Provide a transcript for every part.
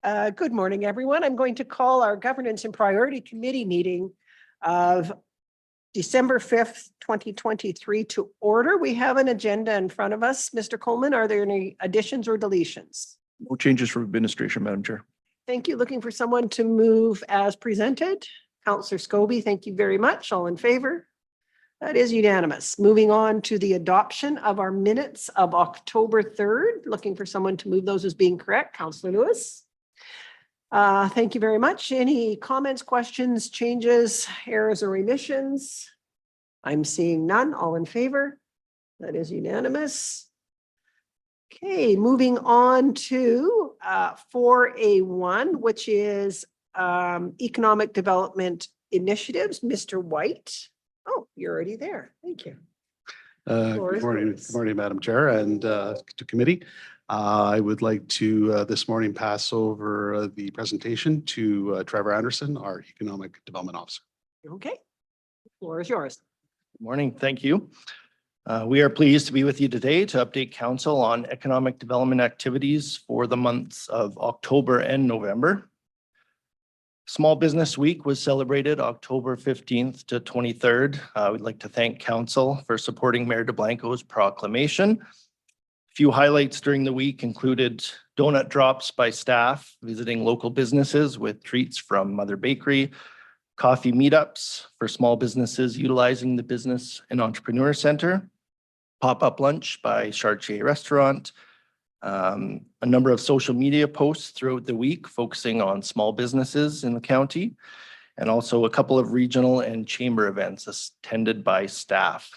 Good morning, everyone. I'm going to call our Governance and Priority Committee meeting of December 5th, 2023 to order. We have an agenda in front of us. Mr. Coleman, are there any additions or deletions? No changes from administration, Madam Chair. Thank you. Looking for someone to move as presented. Councillor Scobie, thank you very much. All in favor? That is unanimous. Moving on to the adoption of our minutes of October 3rd. Looking for someone to move those as being correct. Councillor Lewis. Thank you very much. Any comments, questions, changes, errors, or omissions? I'm seeing none. All in favor? That is unanimous. Okay, moving on to 4A1, which is Economic Development Initiatives. Mr. White. Oh, you're already there. Thank you. Good morning, Madam Chair and to committee. I would like to this morning pass over the presentation to Trevor Anderson, our Economic Development Officer. Okay, the floor is yours. Good morning. Thank you. We are pleased to be with you today to update Council on economic development activities for the months of October and November. Small Business Week was celebrated October 15th to 23rd. We'd like to thank Council for supporting Mayor DeBlanco's proclamation. A few highlights during the week included donut drops by staff visiting local businesses with treats from Mother Bakery, coffee meetups for small businesses utilizing the Business and Entrepreneur Centre, pop-up lunch by Chartier Restaurant, a number of social media posts throughout the week focusing on small businesses in the county, and also a couple of regional and chamber events attended by staff.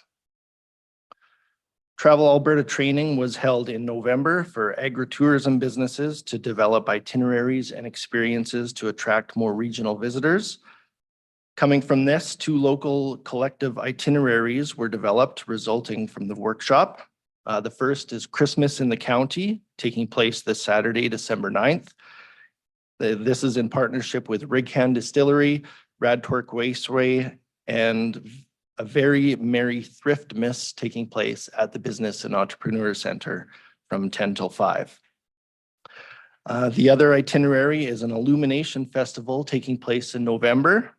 Travel Alberta training was held in November for agritourism businesses to develop itineraries and experiences to attract more regional visitors. Coming from this, 2 local collective itineraries were developed resulting from the workshop. The first is Christmas in the County, taking place this Saturday, December 9th. This is in partnership with Righan Distillery, Radtork Raceway, and a very merry thrift miss taking place at the Business and Entrepreneur Centre from 10 till 5. The other itinerary is an illumination festival taking place in November.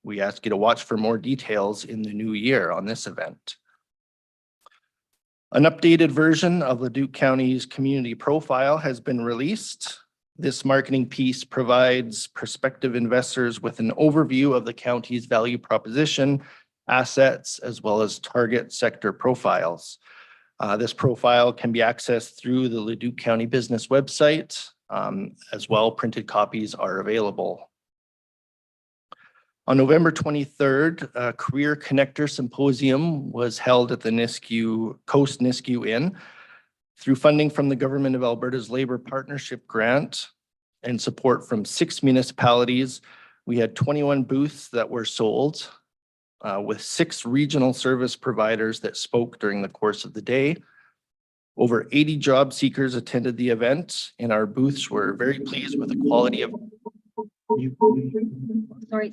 We ask you to watch for more details in the new year on this event. An updated version of Leduc County's community profile has been released. This marketing piece provides prospective investors with an overview of the county's value proposition, assets, as well as target sector profiles. This profile can be accessed through the Leduc County Business website. As well, printed copies are available. On November 23rd, a Career Connector Symposium was held at the Coast Nisku Inn. Through funding from the Government of Alberta's Labour Partnership Grant and support from 6 municipalities, we had 21 booths that were sold with 6 regional service providers that spoke during the course of the day. Over 80 job seekers attended the event, and our booths were very pleased with the quality of Sorry.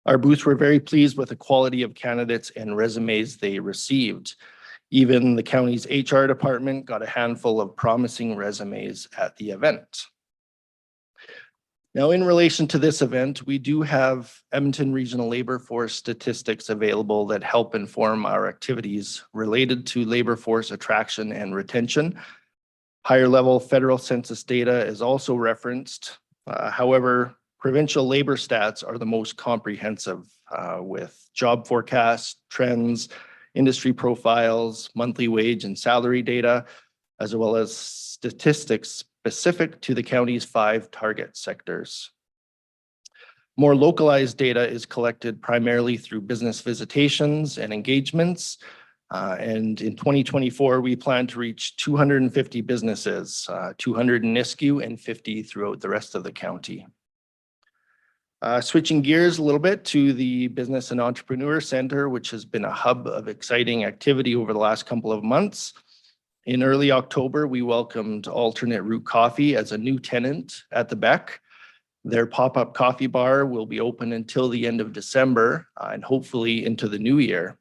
Our booths were very pleased with the quality of candidates and resumes they received. Even the county's HR department got a handful of promising resumes at the event. Now, in relation to this event, we do have Edmonton Regional Labour Force statistics available that help inform our activities related to labour force attraction and retention. Higher level federal census data is also referenced. However, provincial labor stats are the most comprehensive with job forecasts, trends, industry profiles, monthly wage and salary data, as well as statistics specific to the county's 5 target sectors. More localized data is collected primarily through business visitations and engagements. And in 2024, we plan to reach 250 businesses, 200 in Nisku and 50 throughout the rest of the county. Switching gears a little bit to the Business and Entrepreneur Centre, which has been a hub of exciting activity over the last couple of months. In early October, we welcomed Alternate Route Coffee as a new tenant at the Beck. Their pop-up coffee bar will be open until the end of December and hopefully into the new year.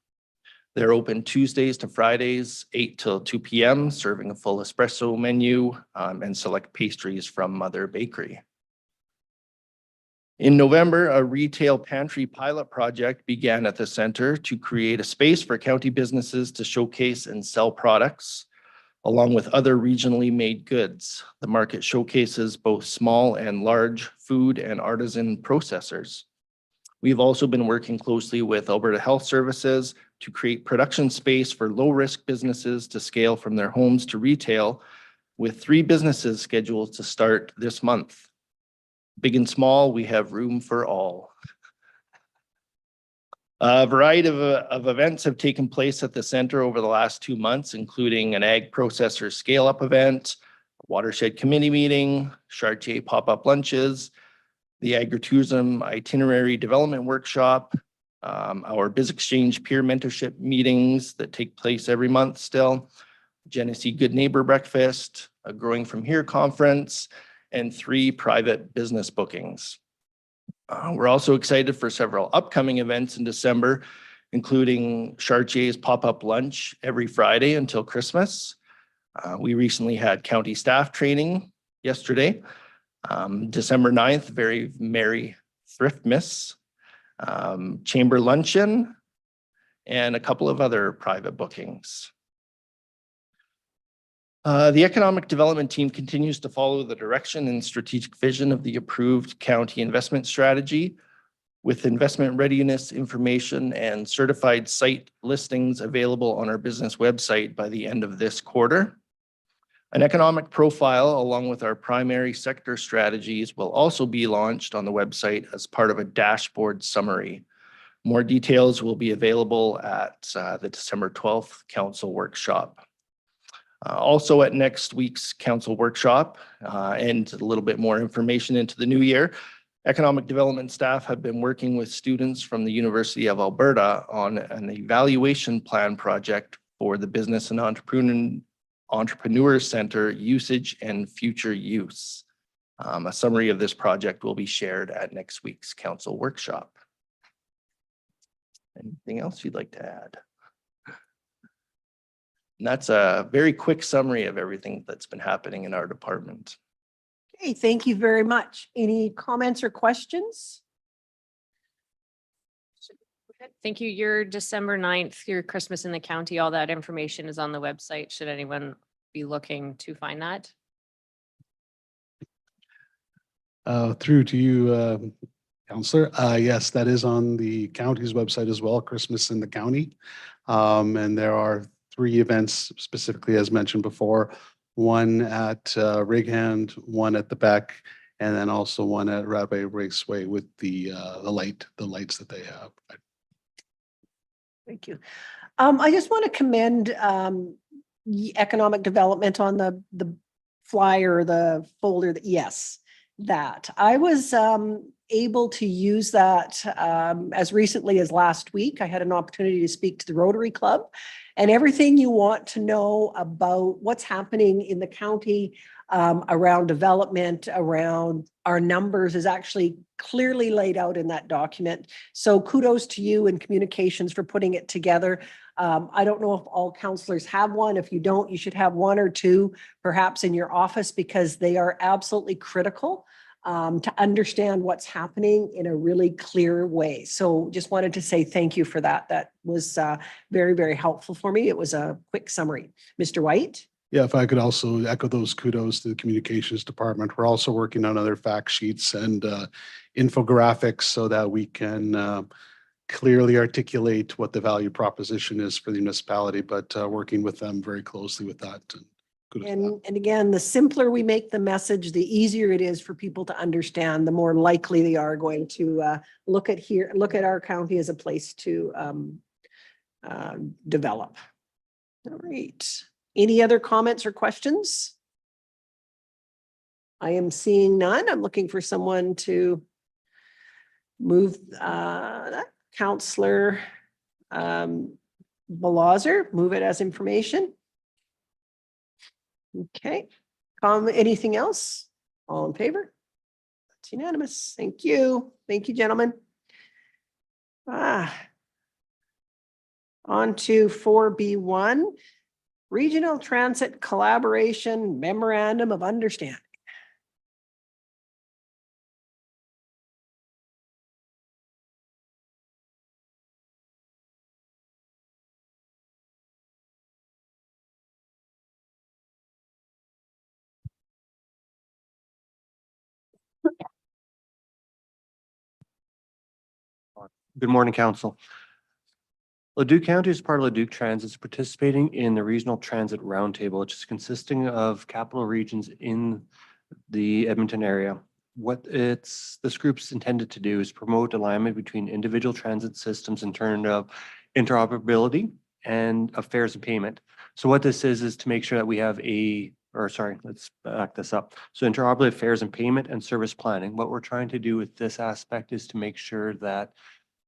They're open Tuesdays to Fridays, 8 till 2 p.m., serving a full espresso menu and select pastries from Mother Bakery. In November, a retail pantry pilot project began at the center to create a space for county businesses to showcase and sell products, along with other regionally made goods. The market showcases both small and large food and artisan processors. We've also been working closely with Alberta Health Services to create production space for low-risk businesses to scale from their homes to retail, with 3 businesses scheduled to start this month. Big and small, we have room for all. A variety of events have taken place at the center over the last 2 months, including an ag processor scale-up event, a watershed committee meeting, Chartier pop-up lunches, the agritourism itinerary development workshop, our Biz Exchange peer mentorship meetings that take place every month still, Genesee Good Neighbor Breakfast, a Growing From Here conference, and 3 private business bookings. We're also excited for several upcoming events in December, including Chartier's pop-up lunch every Friday until Christmas. We recently had county staff training yesterday. December 9th, very merry Thriftmas, chamber luncheon, and a couple of other private bookings. The economic development team continues to follow the direction and strategic vision of the approved county investment strategy, with investment readiness information and certified site listings available on our business website by the end of this quarter. An economic profile along with our primary sector strategies will also be launched on the website as part of a dashboard summary. More details will be available at the December 12th council workshop. Also at next week's council workshop and a little bit more information into the new year, economic development staff have been working with students from the University of Alberta on an evaluation plan project for the Business and Entrepreneur Center usage and future use. A summary of this project will be shared at next week's council workshop. Anything else you'd like to add? And that's a very quick summary of everything that's been happening in our department. Okay, thank you very much. Any comments or questions? Thank you. Your December 9th, your Christmas in the county, all that information is on the website. Should anyone be looking to find that? Through to you, Councillor. Yes, that is on the county's website as well, Christmas in the County. And there are 3 events specifically as mentioned before, one at Righand, one at the Beck, and then also one at Radway Raceway with the lights that they have. Thank you. I just want to commend economic development on the flyer, the folder. Yes, that I was able to use that as recently as last week. I had an opportunity to speak to the Rotary Club, and everything you want to know about what's happening in the county around development, around our numbers is actually clearly laid out in that document. So kudos to you and communications for putting it together. I don't know if all councillors have one. If you don't, you should have 1 or 2 perhaps in your office, because they are absolutely critical to understand what's happening in a really clear way. So just wanted to say thank you for that. That was very, very helpful for me. It was a quick summary. Mr. White? Yeah, if I could also echo those kudos to the communications department. We're also working on other fact sheets and infographics so that we can clearly articulate what the value proposition is for the municipality, but working with them very closely with that. And again, the simpler we make the message, the easier it is for people to understand, the more likely they are going to look at our county as a place to develop. All right. Any other comments or questions? I am seeing none. I'm looking for someone to move that. Councillor Balazar, move it as information. Okay. Anything else? All in favor? That's unanimous. Thank you. Thank you, gentlemen. On to 4B1, Regional Transit Collaboration Memorandum of Understanding. Good morning, Council. Leduc County is part of Leduc Transit is participating in the Regional Transit Roundtable, which is consisting of capital regions in the Edmonton area. What this group's intended to do is promote alignment between individual transit systems in terms of interoperability and of fares and payment. So what this is to make sure that we have let's back this up. So interoperability fares and payment and service planning. What we're trying to do with this aspect is to make sure that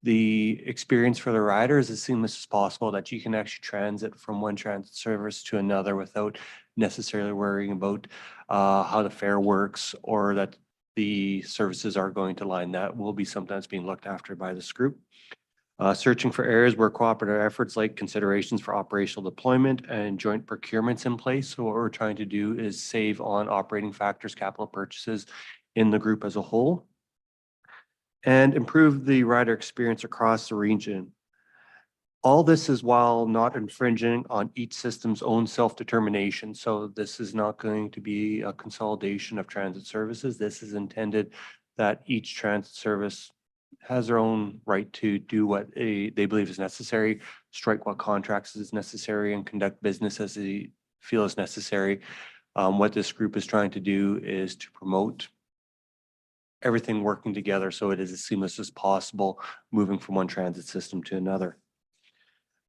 the experience for the rider is as seamless as possible, that you can actually transit from one transit service to another without necessarily worrying about how the fare works or that the services are going to line. That will be sometimes being looked after by this group. Searching for areas where cooperative efforts like considerations for operational deployment and joint procurements in place. So what we're trying to do is save on operating factors, capital purchases in the group as a whole, and improve the rider experience across the region. All this is while not infringing on each system's own self-determination. So this is not going to be a consolidation of transit services. This is intended that each transit service has their own right to do what they believe is necessary, strike what contracts is necessary, and conduct business as they feel is necessary. What this group is trying to do is to promote everything working together so it is as seamless as possible, moving from one transit system to another.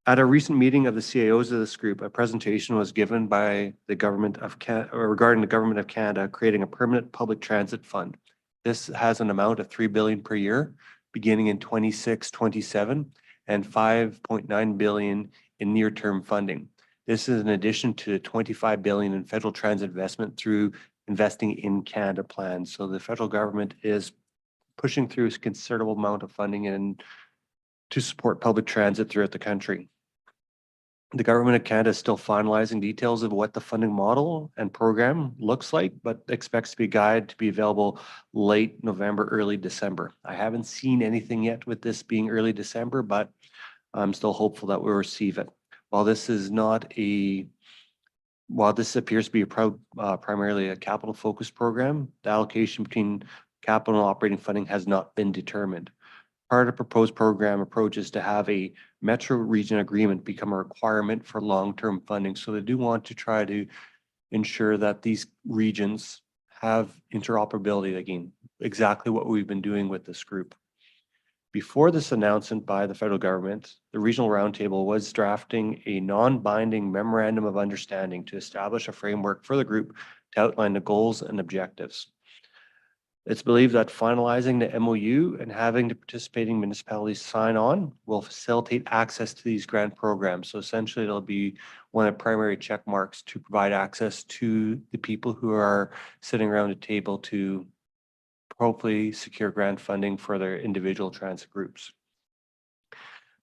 At a recent meeting of the CAOs of this group, a presentation was given by the government of regarding the government of Canada creating a permanent public transit fund. This has an amount of $3 billion per year, beginning in 26-27, and $5.9 billion in near-term funding. This is in addition to $25 billion in federal transit investment through investing in Canada plans. So the federal government is pushing through a considerable amount of funding and to support public transit throughout the country. The government of Canada is still finalizing details of what the funding model and program looks like, but expects to be guided to be available late November, early December. I haven't seen anything yet with this being early December, but I'm still hopeful that we'll receive it. While this appears to be primarily a capital focused program, the allocation between capital and operating funding has not been determined. Part of the proposed program approach is to have a metro region agreement become a requirement for long-term funding. So they do want to try to ensure that these regions have interoperability, again, exactly what we've been doing with this group. Before this announcement by the federal government, the Regional Roundtable was drafting a non-binding memorandum of understanding to establish a framework for the group to outline the goals and objectives. It's believed that finalizing the MOU and having the participating municipalities sign on will facilitate access to these grant programs. So essentially, it'll be one of the primary check marks to provide access to the people who are sitting around a table to hopefully secure grant funding for their individual transit groups.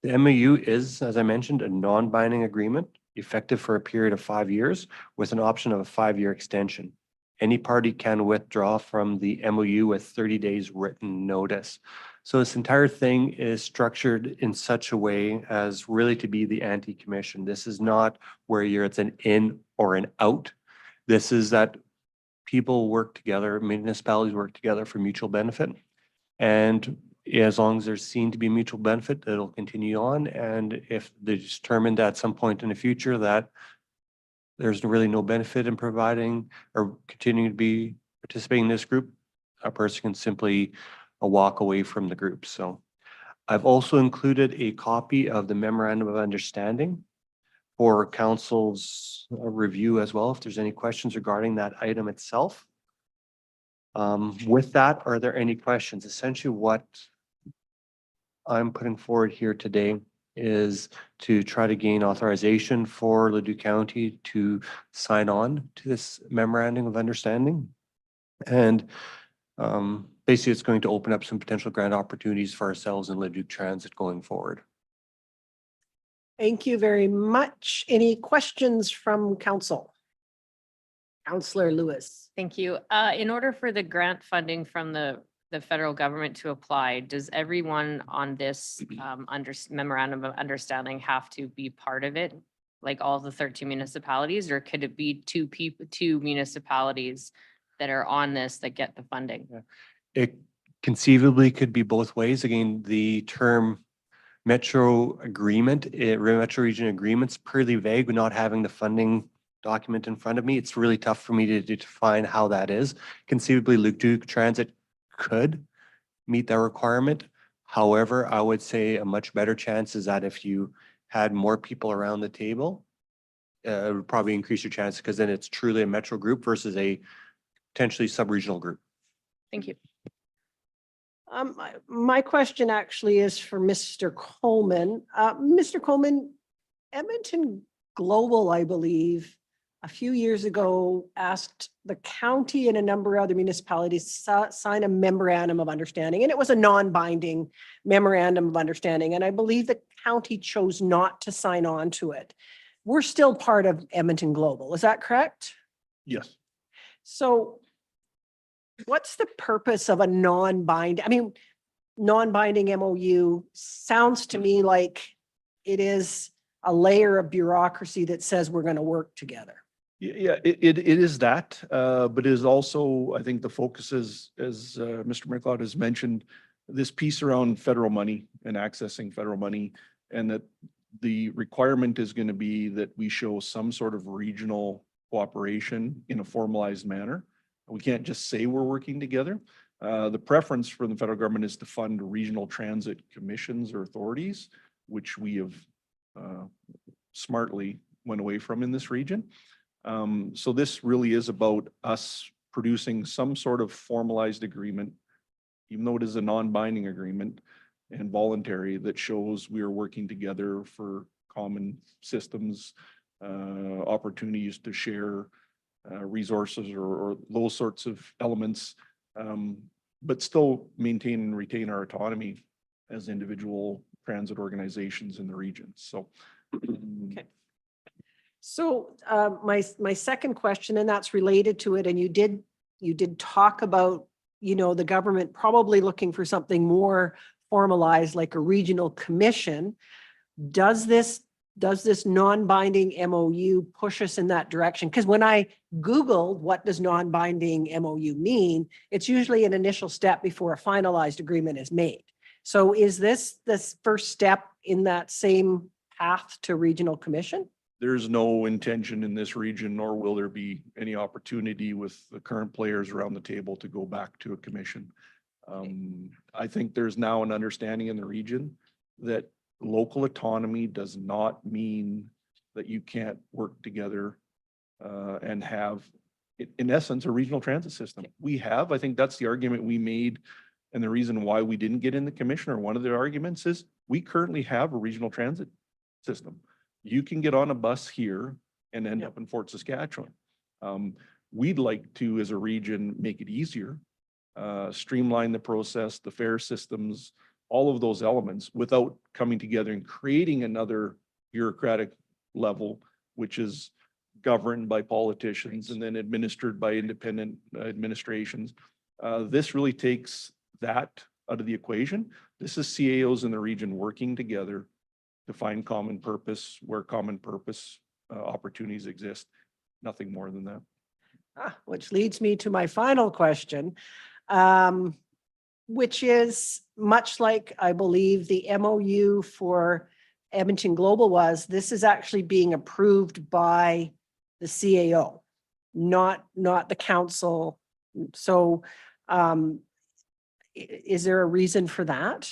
The MOU is, as I mentioned, a non-binding agreement effective for a period of 5 years with an option of a 5-year extension. Any party can withdraw from the MOU with 30 days written notice. So this entire thing is structured in such a way as really to be the anti-commission. This is not where it's an in or an out. This is that people work together, municipalities work together for mutual benefit. And as long as there's seen to be mutual benefit, it'll continue on. And if they determined at some point in the future that there's really no benefit in providing or continuing to be participating in this group, a person can simply walk away from the group. So I've also included a copy of the memorandum of understanding for council's review as well, if there's any questions regarding that item itself. With that, are there any questions? Essentially what I'm putting forward here today is to try to gain authorization for Leduc County to sign on to this memorandum of understanding. And basically it's going to open up some potential grant opportunities for ourselves in Leduc Transit going forward. Thank you very much. Any questions from council? Councillor Lewis. Thank you. In order for the grant funding from the federal government to apply, does everyone on this memorandum of understanding have to be part of it? Like all the 13 municipalities, or could it be two municipalities that are on this that get the funding? It conceivably could be both ways. Again, the term metro agreement, metro region agreements, pretty vague with not having the funding document in front of me. It's really tough for me to define how that is. Conceivably, Leduc Transit could meet that requirement. However, I would say a much better chance is that if you had more people around the table, it would probably increase your chance, because then it's truly a metro group versus a potentially sub-regional group. Thank you. My question actually is for Mr. Coleman. Mr. Coleman, Edmonton Global, I believe, a few years ago asked the county and a number of other municipalities to sign a memorandum of understanding, and it was a non-binding memorandum of understanding. And I believe the county chose not to sign on to it. We're still part of Edmonton Global. Is that correct? Yes. So what's the purpose of a non-binding MOU? Sounds to me like it is a layer of bureaucracy that says we're going to work together. Yeah, it is that, but it is also, I think the focus is, as Mr. McLeod has mentioned, this piece around federal money and accessing federal money, and that the requirement is going to be that we show some sort of regional cooperation in a formalized manner. We can't just say we're working together. The preference for the federal government is to fund regional transit commissions or authorities, which we have smartly went away from in this region. So this really is about us producing some sort of formalized agreement, even though it is a non-binding agreement and voluntary, that shows we are working together for common systems, opportunities to share resources or those sorts of elements, but still maintain and retain our autonomy as individual transit organizations in the region. So, Okay. So my second question, and that's related to it, and you did talk about, the government probably looking for something more formalized, like a regional commission. Does this non-binding MOU push us in that direction? Because when I Googled what does non-binding MOU mean, it's usually an initial step before a finalized agreement is made. So is this first step in that same path to regional commission? there's no intention in this region, nor will there be any opportunity with the current players around the table to go back to a commission. I think there's now an understanding in the region that local autonomy does not mean that you can't work together and have, in essence, a regional transit system. We have, I think that's the argument we made, and the reason why we didn't get in the commission, or one of the arguments, is we currently have a regional transit system. You can get on a bus here and end up in Fort Saskatchewan. We'd like to, as a region, make it easier, streamline the process, the fare systems, all of those elements, without coming together and creating another bureaucratic level, which is governed by politicians and then administered by independent administrations. This really takes that out of the equation. This is CAOs in the region working together to find common purpose where common purpose opportunities exist. Nothing more than that. Which leads me to my final question, which is much like, I believe, the MOU for Edmonton Global was, this is actually being approved by the CAO, not the council. So is there a reason for that?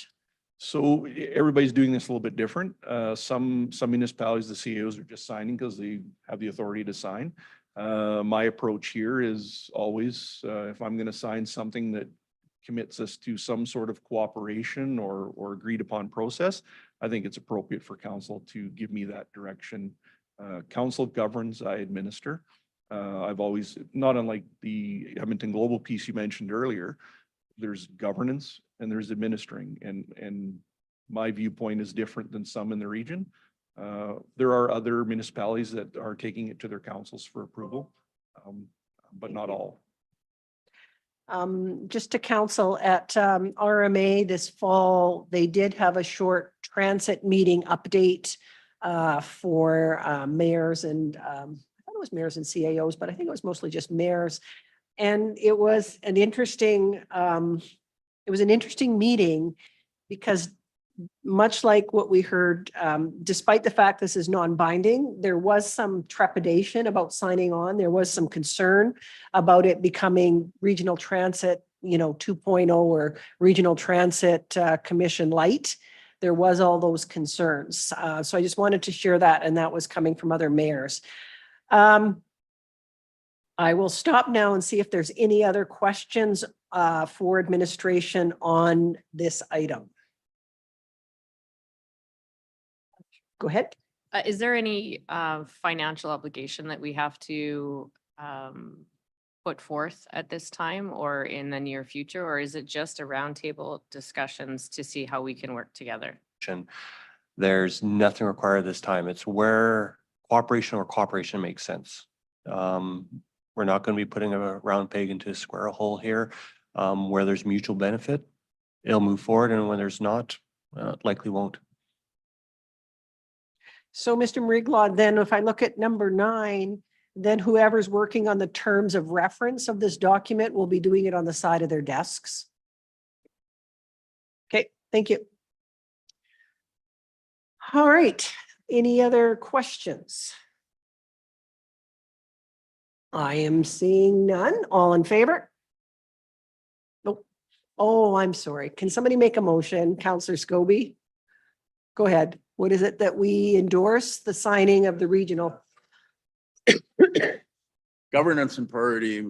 So everybody's doing this a little bit different. Some municipalities, the CEOs are just signing because they have the authority to sign. My approach here is always, if I'm going to sign something that commits us to some sort of cooperation or agreed upon process, I think it's appropriate for council to give me that direction. Council governs, I administer. I've always, not unlike the Edmonton Global piece you mentioned earlier, there's governance and there's administering, and my viewpoint is different than some in the region. There are other municipalities that are taking it to their councils for approval, but not all. Just to council at RMA this fall, they did have a short transit meeting update for mayors and I thought it was mayors and CAOs, but I think it was mostly just mayors. And it was an interesting meeting because much like what we heard, despite the fact this is non-binding, there was some trepidation about signing on. There was some concern about it becoming regional transit, 2.0 or regional transit commission light. There was all those concerns. So I just wanted to share that, and that was coming from other mayors. I will stop now and see if there's any other questions for administration on this item. Go ahead. Is there any financial obligation that we have to put forth at this time or in the near future? Or is it just a roundtable discussions to see how we can work together? There's nothing required this time. It's where cooperation makes sense. We're not going to be putting a round peg into a square hole here. Where there's mutual benefit, it'll move forward, and when there's not, likely won't. So, Mr. Mariglaw, then if I look at number 9, then whoever's working on the terms of reference of this document will be doing it on the side of their desks. Okay, thank you. All right, any other questions? I am seeing none. All in favor? Nope. Oh, I'm sorry. Can somebody make a motion? Councillor Scobie? Go ahead. What is it that we endorse? The signing of the regional? Governance and Priority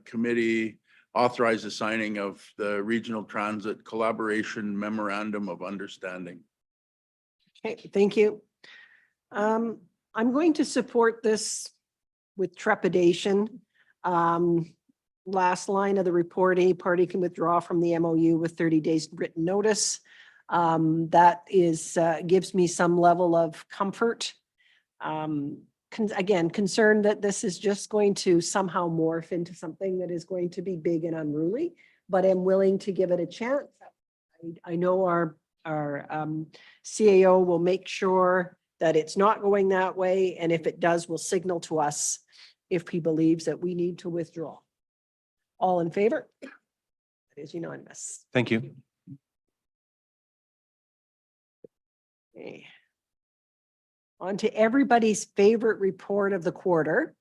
Committee authorized the signing of the Regional Transit Collaboration Memorandum of Understanding. Okay, thank you. I'm going to support this with trepidation. Last line of the report, any party can withdraw from the MOU with 30 days written notice. That is gives me some level of comfort. Again, concerned that this is just going to somehow morph into something that is going to be big and unruly, but I'm willing to give it a chance. I know our CAO will make sure that it's not going that way, and if it does, will signal to us if he believes that we need to withdraw. All in favor? That is unanimous. Thank you. Okay. On to everybody's favorite report of the quarter,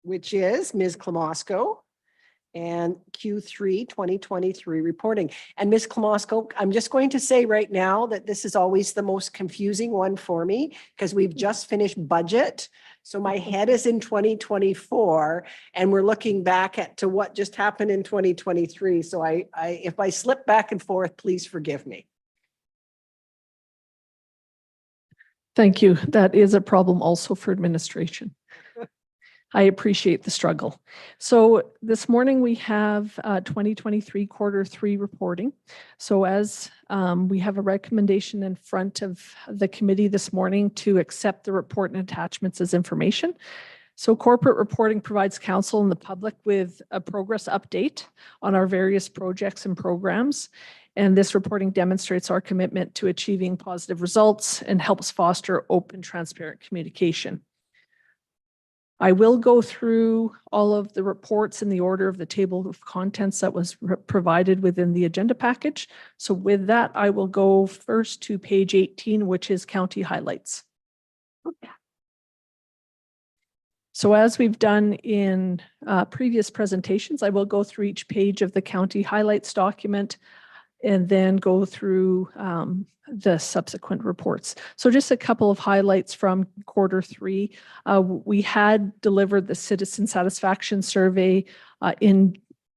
which is Ms. Klamosko and Q3 2023 reporting. And Ms. Klamosko, I'm just going to say right now that this is always the most confusing one for me because we've just finished budget. So my head is in 2024 and we're looking back to what just happened in 2023. So if I slip back and forth, please forgive me. Thank you. That is a problem also for administration. I appreciate the struggle. So this morning we have 2023 Q3 reporting. So as we have a recommendation in front of the committee this morning to accept the report and attachments as information. So corporate reporting provides council and the public with a progress update on our various projects and programs. And this reporting demonstrates our commitment to achieving positive results and helps foster open, transparent communication. I will go through all of the reports in the order of the table of contents that was provided within the agenda package. So with that, I will go first to page 18, which is county highlights. So as we've done in previous presentations, I will go through each page of the county highlights document and then go through the subsequent reports. So just a couple of highlights from Q3. We had delivered the citizen satisfaction survey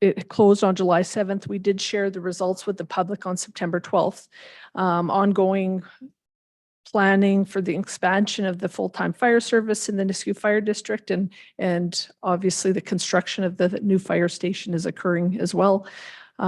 it closed on July 7th. We did share the results with the public on September 12th. Ongoing planning for the expansion of the full-time fire service in the Nisku Fire District and obviously the construction of the new fire station is occurring as well.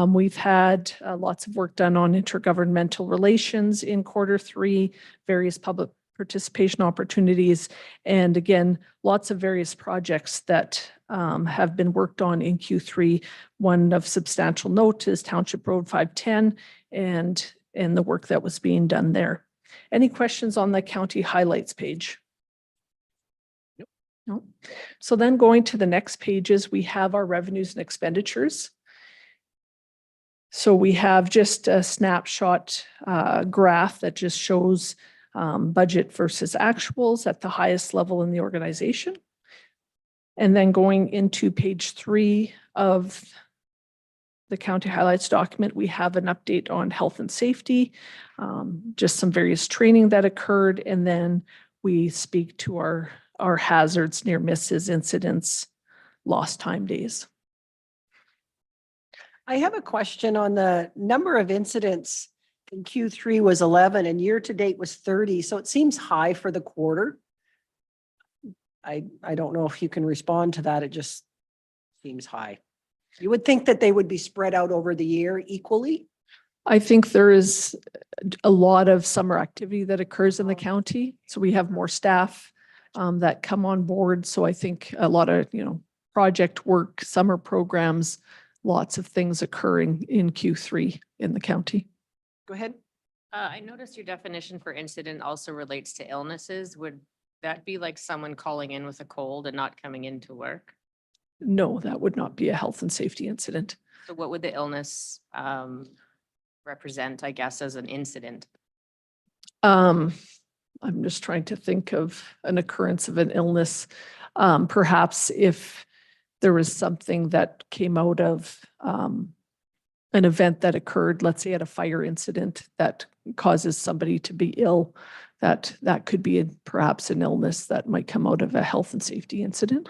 We've had lots of work done on intergovernmental relations in Q3, various public participation opportunities, and again, lots of various projects that have been worked on in Q3. One of substantial note is Township Road 510 and the work that was being done there. Any questions on the county highlights page? No. So then going to the next pages, we have our revenues and expenditures. So we have just a snapshot graph that just shows budget versus actuals at the highest level in the organization. And then going into page 3 of the county highlights document, we have an update on health and safety, just some various training that occurred, and then we speak to our hazards, near misses, incidents, lost time days. I have a question on the number of incidents in Q3 was 11 and year to date was 30. So it seems high for the quarter. I don't know if you can respond to that. It just seems high. You would think that they would be spread out over the year equally. I think there is a lot of summer activity that occurs in the county. So we have more staff that come on board. So I think a lot of, project work, summer programs, lots of things occurring in Q3 in the county. Go ahead. I noticed your definition for incident also relates to illnesses. Would that be like someone calling in with a cold and not coming into work? No, that would not be a health and safety incident. So what would the illness represent, I guess, as an incident? I'm just trying to think of an occurrence of an illness. Perhaps if there was something that came out of an event that occurred, let's say at a fire incident that causes somebody to be ill, that could be perhaps an illness that might come out of a health and safety incident.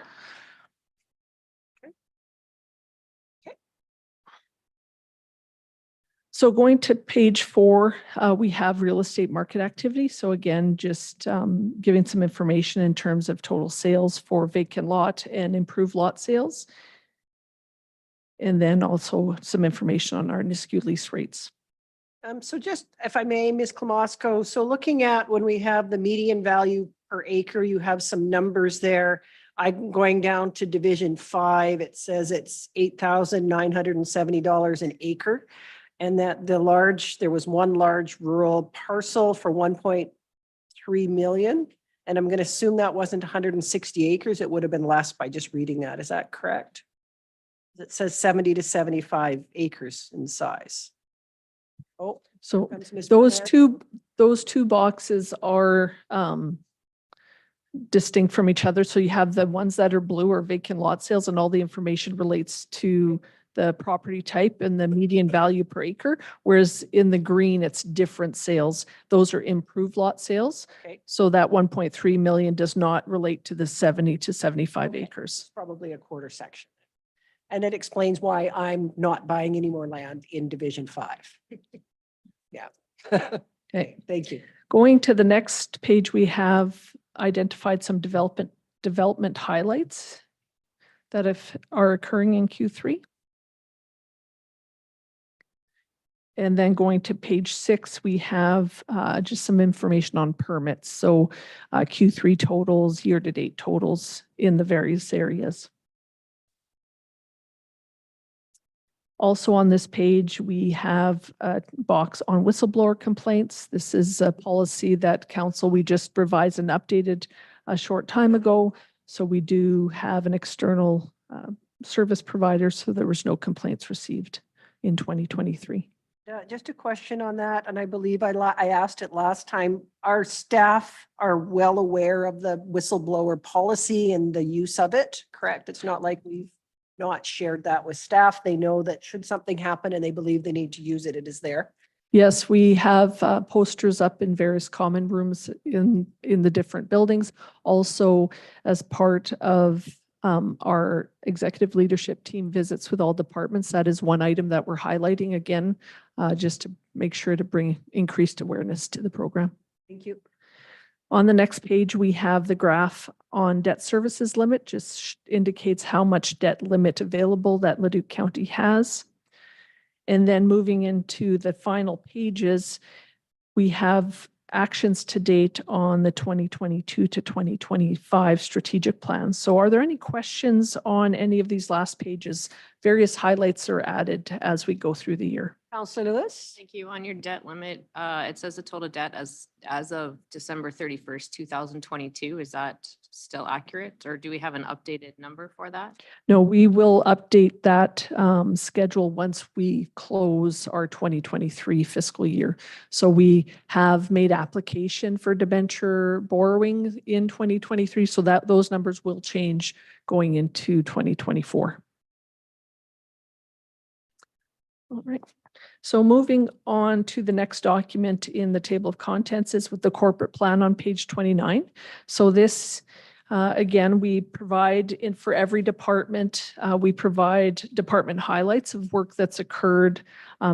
So going to page 4, we have real estate market activity. So again, just giving some information in terms of total sales for vacant lot and improved lot sales. And then also some information on our NISQ lease rates. So just, if I may, Ms. Klamosko, so looking at when we have the median value per acre, you have some numbers there. I'm going down to Division 5. It says it's $8,970 an acre. And that there was one large rural parcel for 1.3 million. And I'm going to assume that wasn't 160 acres. It would have been less by just reading that. Is that correct? It says 70 to 75 acres in size. Oh, So comes Ms. those Bernard. two boxes are distinct from each other. So you have the ones that are blue are vacant lot sales, and all the information relates to the property type and the median value per acre, whereas in the green, it's different sales. Those are improved lot sales. Okay. So that 1.3 million does not relate to the 70 to 75 Okay. acres. Probably a quarter section. And it explains why I'm not buying any more land in Division 5. Yeah. Okay. Thank you. Going to the next page, we have identified some development highlights that are occurring in Q3. And then going to page 6, we have just some information on permits. So Q3 totals, year-to-date totals in the various areas. Also on this page, we have a box on whistleblower complaints. This is a policy that council, we just revised and updated a short time ago. So we do have an external service provider, so there was no complaints received in 2023. Just a question on that, and I believe I asked it last time. Our staff are well aware of the whistleblower policy and the use of it, correct? It's not like we've not shared that with staff. They know that should something happen and they believe they need to use it, it is there. Yes, we have posters up in various common rooms in the different buildings. Also, as part of our executive leadership team visits with all departments, that is one item that we're highlighting again, just to make sure to bring increased awareness to the program. Thank you. On the next page, we have the graph on debt services limit, just indicates how much debt limit available that Leduc County has. And then moving into the final pages, we have actions to date on the 2022 to 2025 strategic plans. So are there any questions on any of these last pages? Various highlights are added as we go through the year. Councillor Lewis? Thank you. On your debt limit, it says the total debt as of December 31st, 2022. Is that still accurate, or do we have an updated number for that? No, we will update that schedule once we close our 2023 fiscal year. So we have made application for debenture borrowing in 2023, so that those numbers will change going into 2024. All right. So moving on to the next document in the table of contents is with the corporate plan on page 29. So this, again, we provide for every department, we provide department highlights of work that's occurred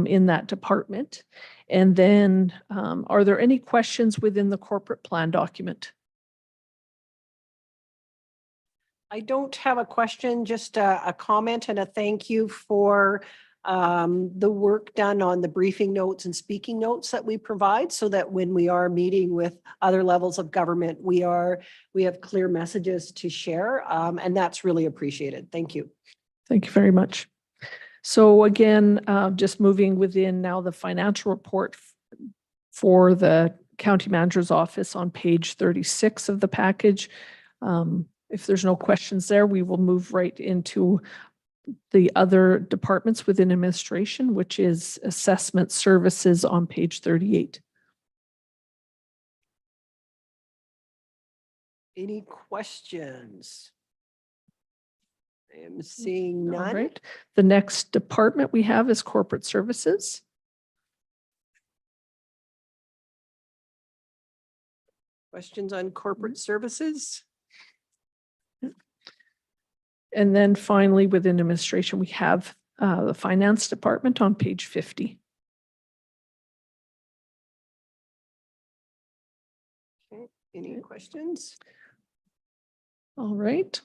in that department. And then are there any questions within the corporate plan document? I don't have a question, just a comment and a thank you for the work done on the briefing notes and speaking notes that we provide, so that when we are meeting with other levels of government, we have clear messages to share, and that's really appreciated. Thank you. Thank you very much. So again, just moving within now the financial report for the county manager's office on page 36 of the package. If there's no questions there, we will move right into the other departments within administration, which is assessment services on page 38. Any questions? I am seeing All none. right. The next department we have is corporate services. Questions on corporate services? And then finally, within administration, we have the finance department on page 50. Okay. Any questions? All right.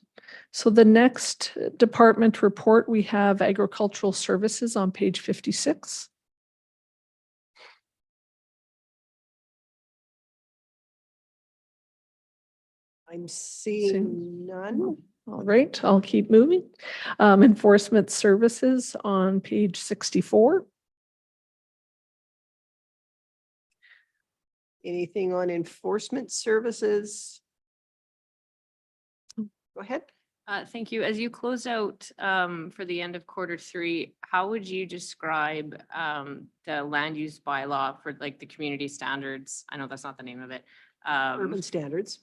So the next department report, we have agricultural services on page 56. I'm seeing none. All right, I'll keep moving. Enforcement services on page 64. Anything on enforcement services? Go ahead. Thank you. As you close out for the end of Q3, how would you describe the land use bylaw for like the community standards? I know that's not the name of it. Urban standards.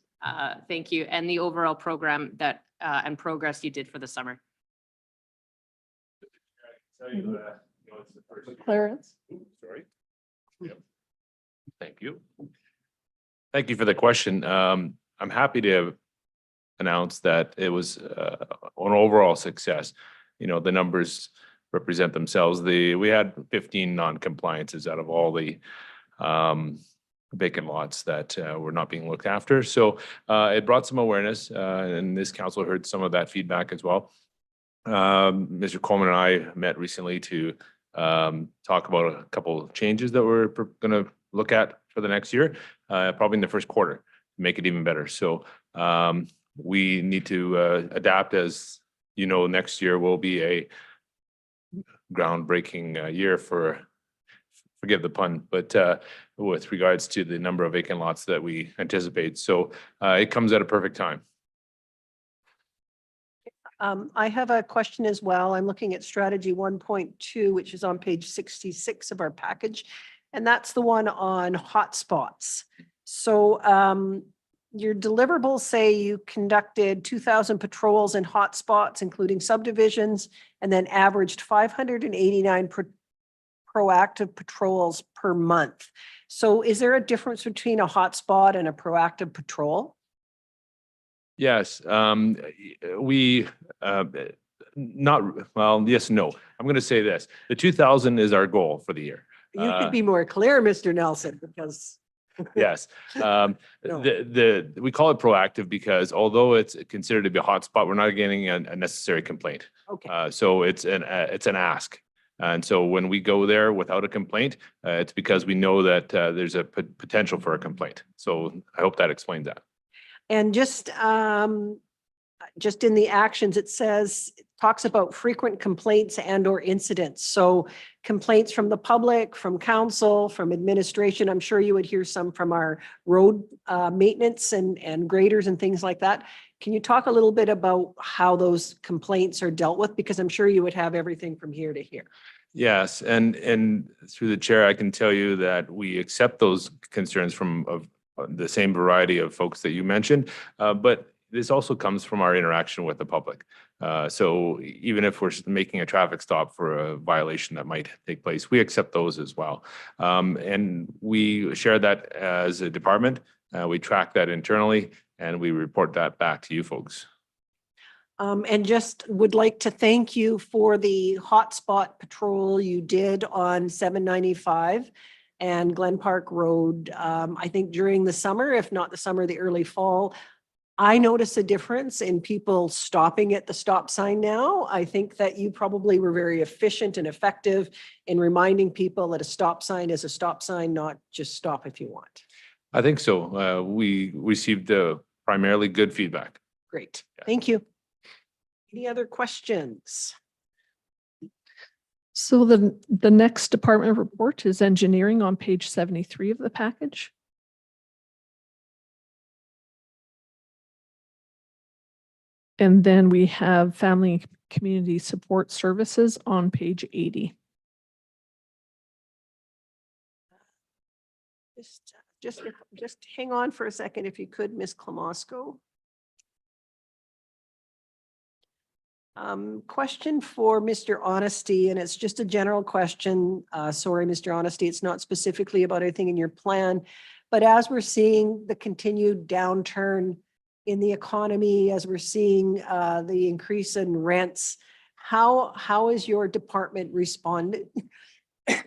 Thank you. And the overall program that and progress you did for the summer. Clarence. Sorry. Yep. Thank you. Thank you for the question. I'm happy to announce that it was an overall success. You know, the numbers represent themselves. We had 15 non-compliances out of all the vacant lots that were not being looked after. So it brought some awareness, and this council heard some of that feedback as well. Mr. Coleman and I met recently to talk about a couple of changes that we're going to look at for the next year, probably in the first quarter, to make it even better. So we need to adapt. As you know, next year will be a groundbreaking year for, forgive the pun, but with regards to the number of vacant lots that we anticipate. So it comes at a perfect time. I have a question as well. I'm looking at strategy 1.2, which is on page 66 of our package. And that's the one on hotspots. So your deliverables say you conducted 2,000 patrols in hotspots, including subdivisions, and then averaged 589 proactive patrols per month. So is there a difference between a hotspot and a proactive patrol? Yes, we not, well, yes, no. I'm going to say this. The 2,000 is our goal for the year. You could be more clear, Mr. Nelson, because. Yes. We call it proactive because although it's considered to be a hotspot, we're not getting a necessary complaint. Okay. So it's an ask. And so when we go there without a complaint, it's because we know that there's a potential for a complaint. So I hope that explains that. And just in the actions, it says, it talks about frequent complaints and or incidents. So complaints from the public, from council, from administration. I'm sure you would hear some from our road maintenance and graders and things like that. Can you talk a little bit about how those complaints are dealt with? Because I'm sure you would have everything from here to here. Yes, and through the chair, I can tell you that we accept those concerns from the same variety of folks that you mentioned, but this also comes from our interaction with the public. So even if we're making a traffic stop for a violation that might take place, we accept those as well. And we share that as a department. We track that internally and we report that back to you folks. And just would like to thank you for the hotspot patrol you did on 795 and Glen Park Road. I think during the summer, if not the summer, the early fall, I notice a difference in people stopping at the stop sign now. I think that you probably were very efficient and effective in reminding people that a stop sign is a stop sign, not just stop if you want. I think so. We received primarily good feedback. Great. Yeah. Thank you. Any other questions? So the next department report is engineering on page 73 of the package. And then we have family and community support services on page 80. Just hang on for a second if you could, Ms. Klamosko. Question for Mr. Honesty, and it's just a general question. Sorry, Mr. Honesty, it's not specifically about anything in your plan, but as we're seeing the continued downturn in the economy, as we're seeing the increase in rents, how is your department responding? I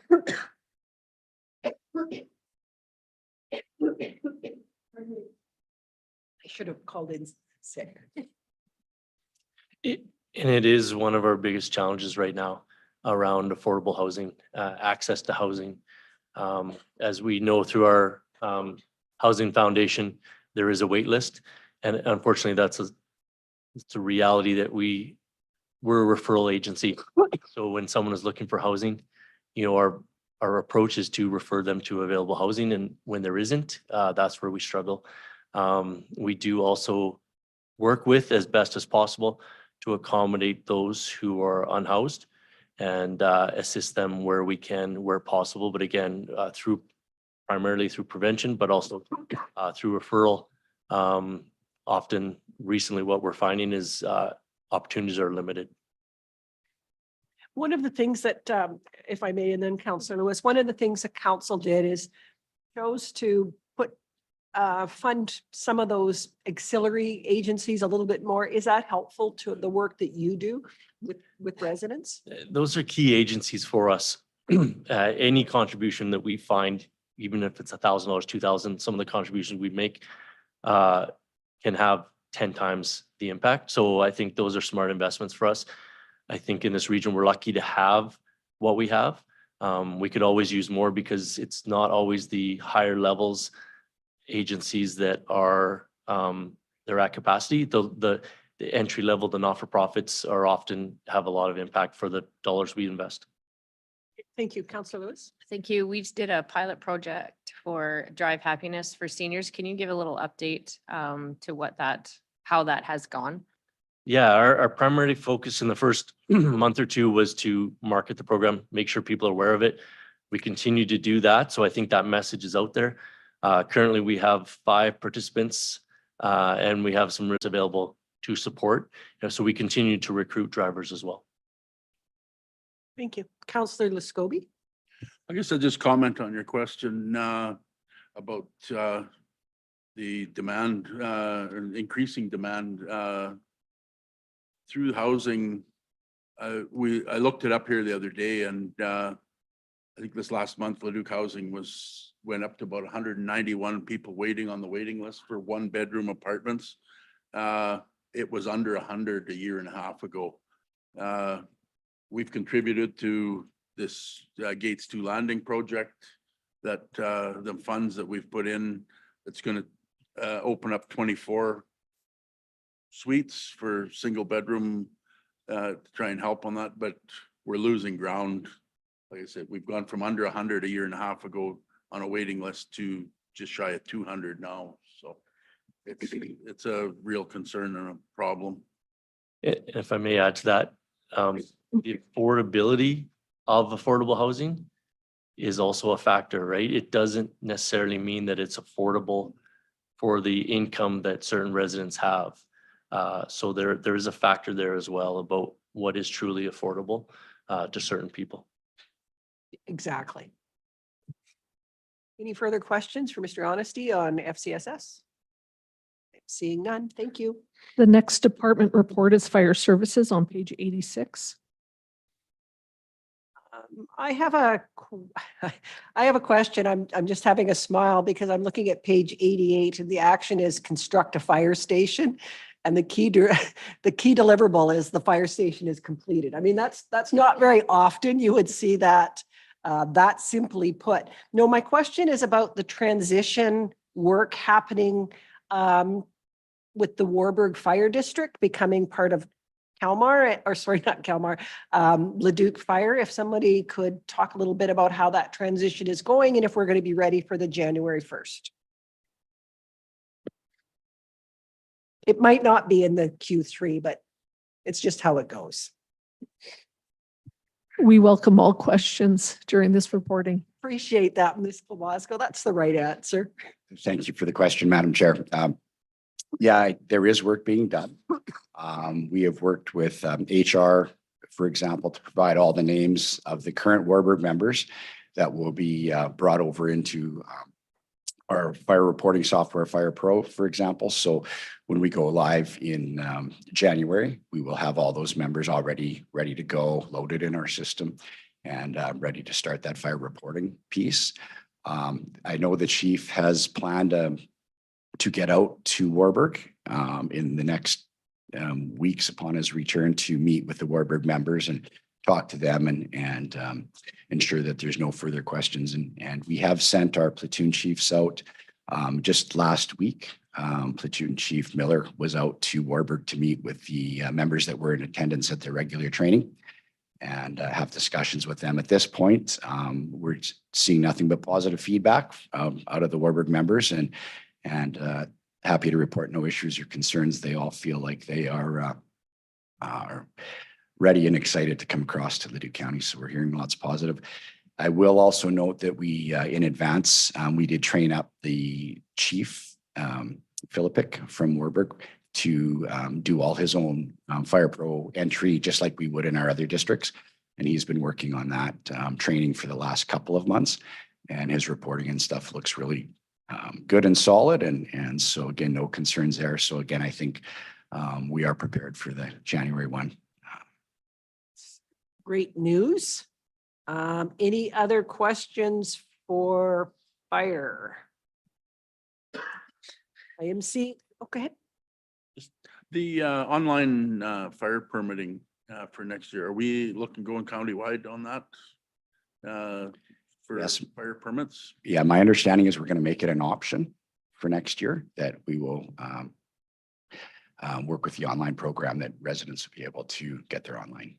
should have called in sick. And it is one of our biggest challenges right now around affordable housing, access to housing. As we know through our housing foundation, there is a wait list. And unfortunately, it's a reality that we're a referral agency. So when someone is looking for housing, you know, our approach is to refer them to available housing. And when there isn't, that's where we struggle. We do also work with as best as possible to accommodate those who are unhoused and assist them where we can, where possible. But again, primarily through prevention, but also through referral. Often recently what we're finding is opportunities are limited. One of the things that, if I may, and then Councillor Lewis, one of the things that council did is chose to fund some of those auxiliary agencies a little bit more. Is that helpful to the work that you do with residents? Those are key agencies for us. Any contribution that we find, even if it's $1,000, $2,000, some of the contributions we make can have 10 times the impact. So I think those are smart investments for us. I think in this region, we're lucky to have what we have. We could always use more because it's not always the higher levels agencies that are they're at capacity. The entry level, the not-for-profits are often have a lot of impact for the dollars we invest. Thank you, Councillor Lewis. Thank you. We just did a pilot project for Drive Happiness for seniors. Can you give a little update to how that has gone? Yeah, our primary focus in the first month or two was to market the program, make sure people are aware of it. We continue to do that. So I think that message is out there. Currently, we have 5 participants and we have some routes available to support. So we continue to recruit drivers as well. Thank you. Councillor Lescobi. I guess I'll just comment on your question about the demand, increasing demand through housing. I looked it up here the other day, and I think this last month, Leduc Housing went up to about 191 people waiting on the waiting list for 1-bedroom apartments. It was under 100 a year and a half ago. We've contributed to this Gates 2 landing project that the funds that we've put in, it's gonna open up 24 suites for single bedroom to try and help on that, but we're losing ground. Like I said, we've gone from under 100 a year and a half ago on a waiting list to just shy of 200 now. So it's a real concern and a problem. If I may add to that, the affordability of affordable housing is also a factor, right? It doesn't necessarily mean that it's affordable for the income that certain residents have. So there is a factor there as well about what is truly affordable to certain people. Exactly. Any further questions for Mr. Honesty on FCSS? Seeing none, thank you. The next department report is fire services on page 86. I have a question. I'm just having a smile because I'm looking at page 88 and the action is construct a fire station. And the key deliverable is the fire station is completed. I mean, that's not very often you would see that, that simply put. No, my question is about the transition work happening with the Warburg Fire District becoming part of Kalmar, or sorry, not Kalmar, Leduc Fire. If somebody could talk a little bit about how that transition is going and if we're going to be ready for the January 1st. It might not be in the Q3, but it's just how it goes. We welcome all questions during this reporting. Appreciate that, Ms. Pawasco. That's the right answer. Thank you for the question, Madam Chair. Yeah, there is work being done. We have worked with HR, for example, to provide all the names of the current Warburg members that will be brought over into our fire reporting software, Fire Pro, for example. So when we go live in January, we will have all those members already ready to go, loaded in our system, and ready to start that fire reporting piece. I know the chief has planned to get out to Warburg in the next weeks upon his return to meet with the Warburg members and talk to them and ensure that there's no further questions. And we have sent our platoon chiefs out just last week. Platoon Chief Miller was out to Warburg to meet with the members that were in attendance at their regular training and have discussions with them. At this point, we're seeing nothing but positive feedback out of the Warburg members and happy to report no issues or concerns. They all feel like they are ready and excited to come across to Leduc County. So we're hearing lots of positive. I will also note that we, in advance, we did train up the chief, Philippic from Warburg, to do all his own Fire Pro entry, just like we would in our other districts. And he's been working on that training for the last couple of months. And his reporting and stuff looks really good and solid. And so again, no concerns there. So again, I think we are prepared for the January 1. Great news. Any other questions for fire? IMC, okay. The online fire permitting for next year, are we looking going countywide on that? For Yes. fire permits? Yeah, my understanding is we're going to make it an option for next year, that we will work with the online program that residents will be able to get their online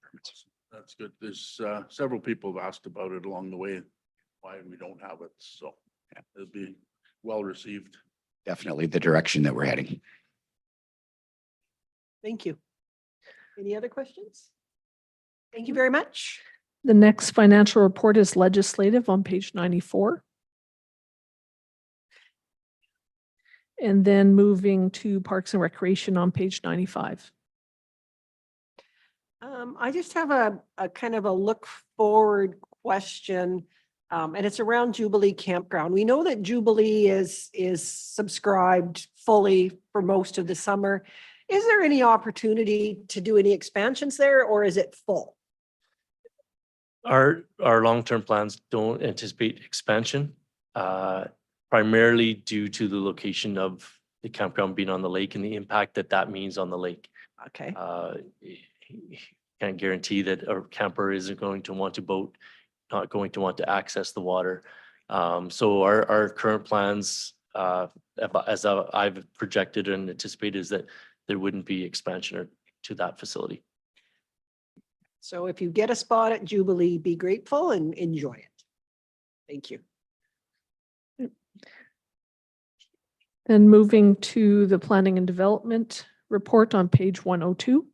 permits. That's good. There's several people have asked about it along the way, why we don't have it. So yeah, it'll be well received. Definitely the direction that we're heading. Thank you. Any other questions? Thank you very much. The next financial report is legislative on page 94. And then moving to Parks and Recreation on page 95. I just have a kind of a look forward question, and it's around Jubilee Campground. We know that Jubilee is subscribed fully for most of the summer. Is there any opportunity to do any expansions there, or is it full? Our long-term plans don't anticipate expansion, primarily due to the location of the campground being on the lake and the impact that that means on the lake. Okay. can't guarantee that a camper isn't going to want to boat, not going to want to access the water. So our current plans, as I've projected and anticipated, is that there wouldn't be expansion to that facility. So if you get a spot at Jubilee, be grateful and enjoy it. Thank you. And moving to the planning and development report on page 102.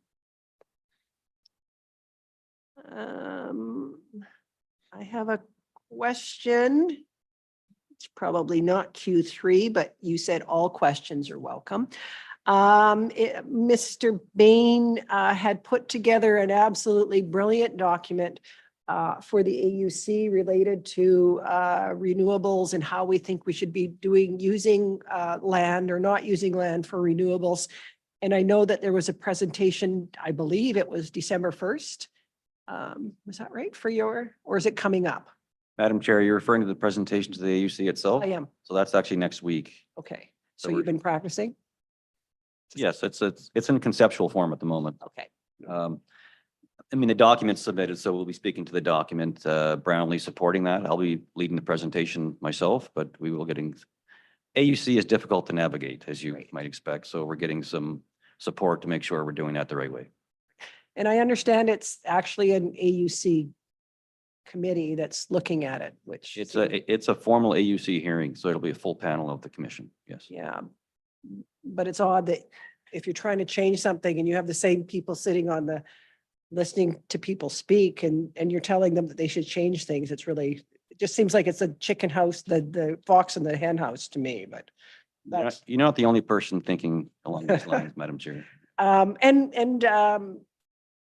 I have a question. It's probably not Q3, but you said all questions are welcome. Mr. Bain had put together an absolutely brilliant document for the AUC related to renewables and how we think we should be using land or not using land for renewables. And I know that there was a presentation, I believe it was December 1st. Was that right for or is it coming up? Madam Chair, you're referring to the presentation to the AUC itself? I am. So that's actually next week. Okay. So So you've we're- been practicing? Yes, it's in conceptual form at the moment. Okay. I mean, the document's submitted, so we'll be speaking to the document, Brownlee supporting that. I'll be leading the presentation myself, but we will AUC is difficult to navigate, as you Right. might expect. So we're getting some support to make sure we're doing that the right way. And I understand it's actually an AUC committee that's looking at it, which. It's a formal AUC hearing, so it'll be a full panel of the commission. Yes. Yeah. But it's odd that if you're trying to change something and you have the same people sitting on listening to people speak and you're telling them that they should change things, it just seems like it's a chicken house, the fox and the hen house to me, but that's. You're not the only person thinking along these lines, Madam Chair.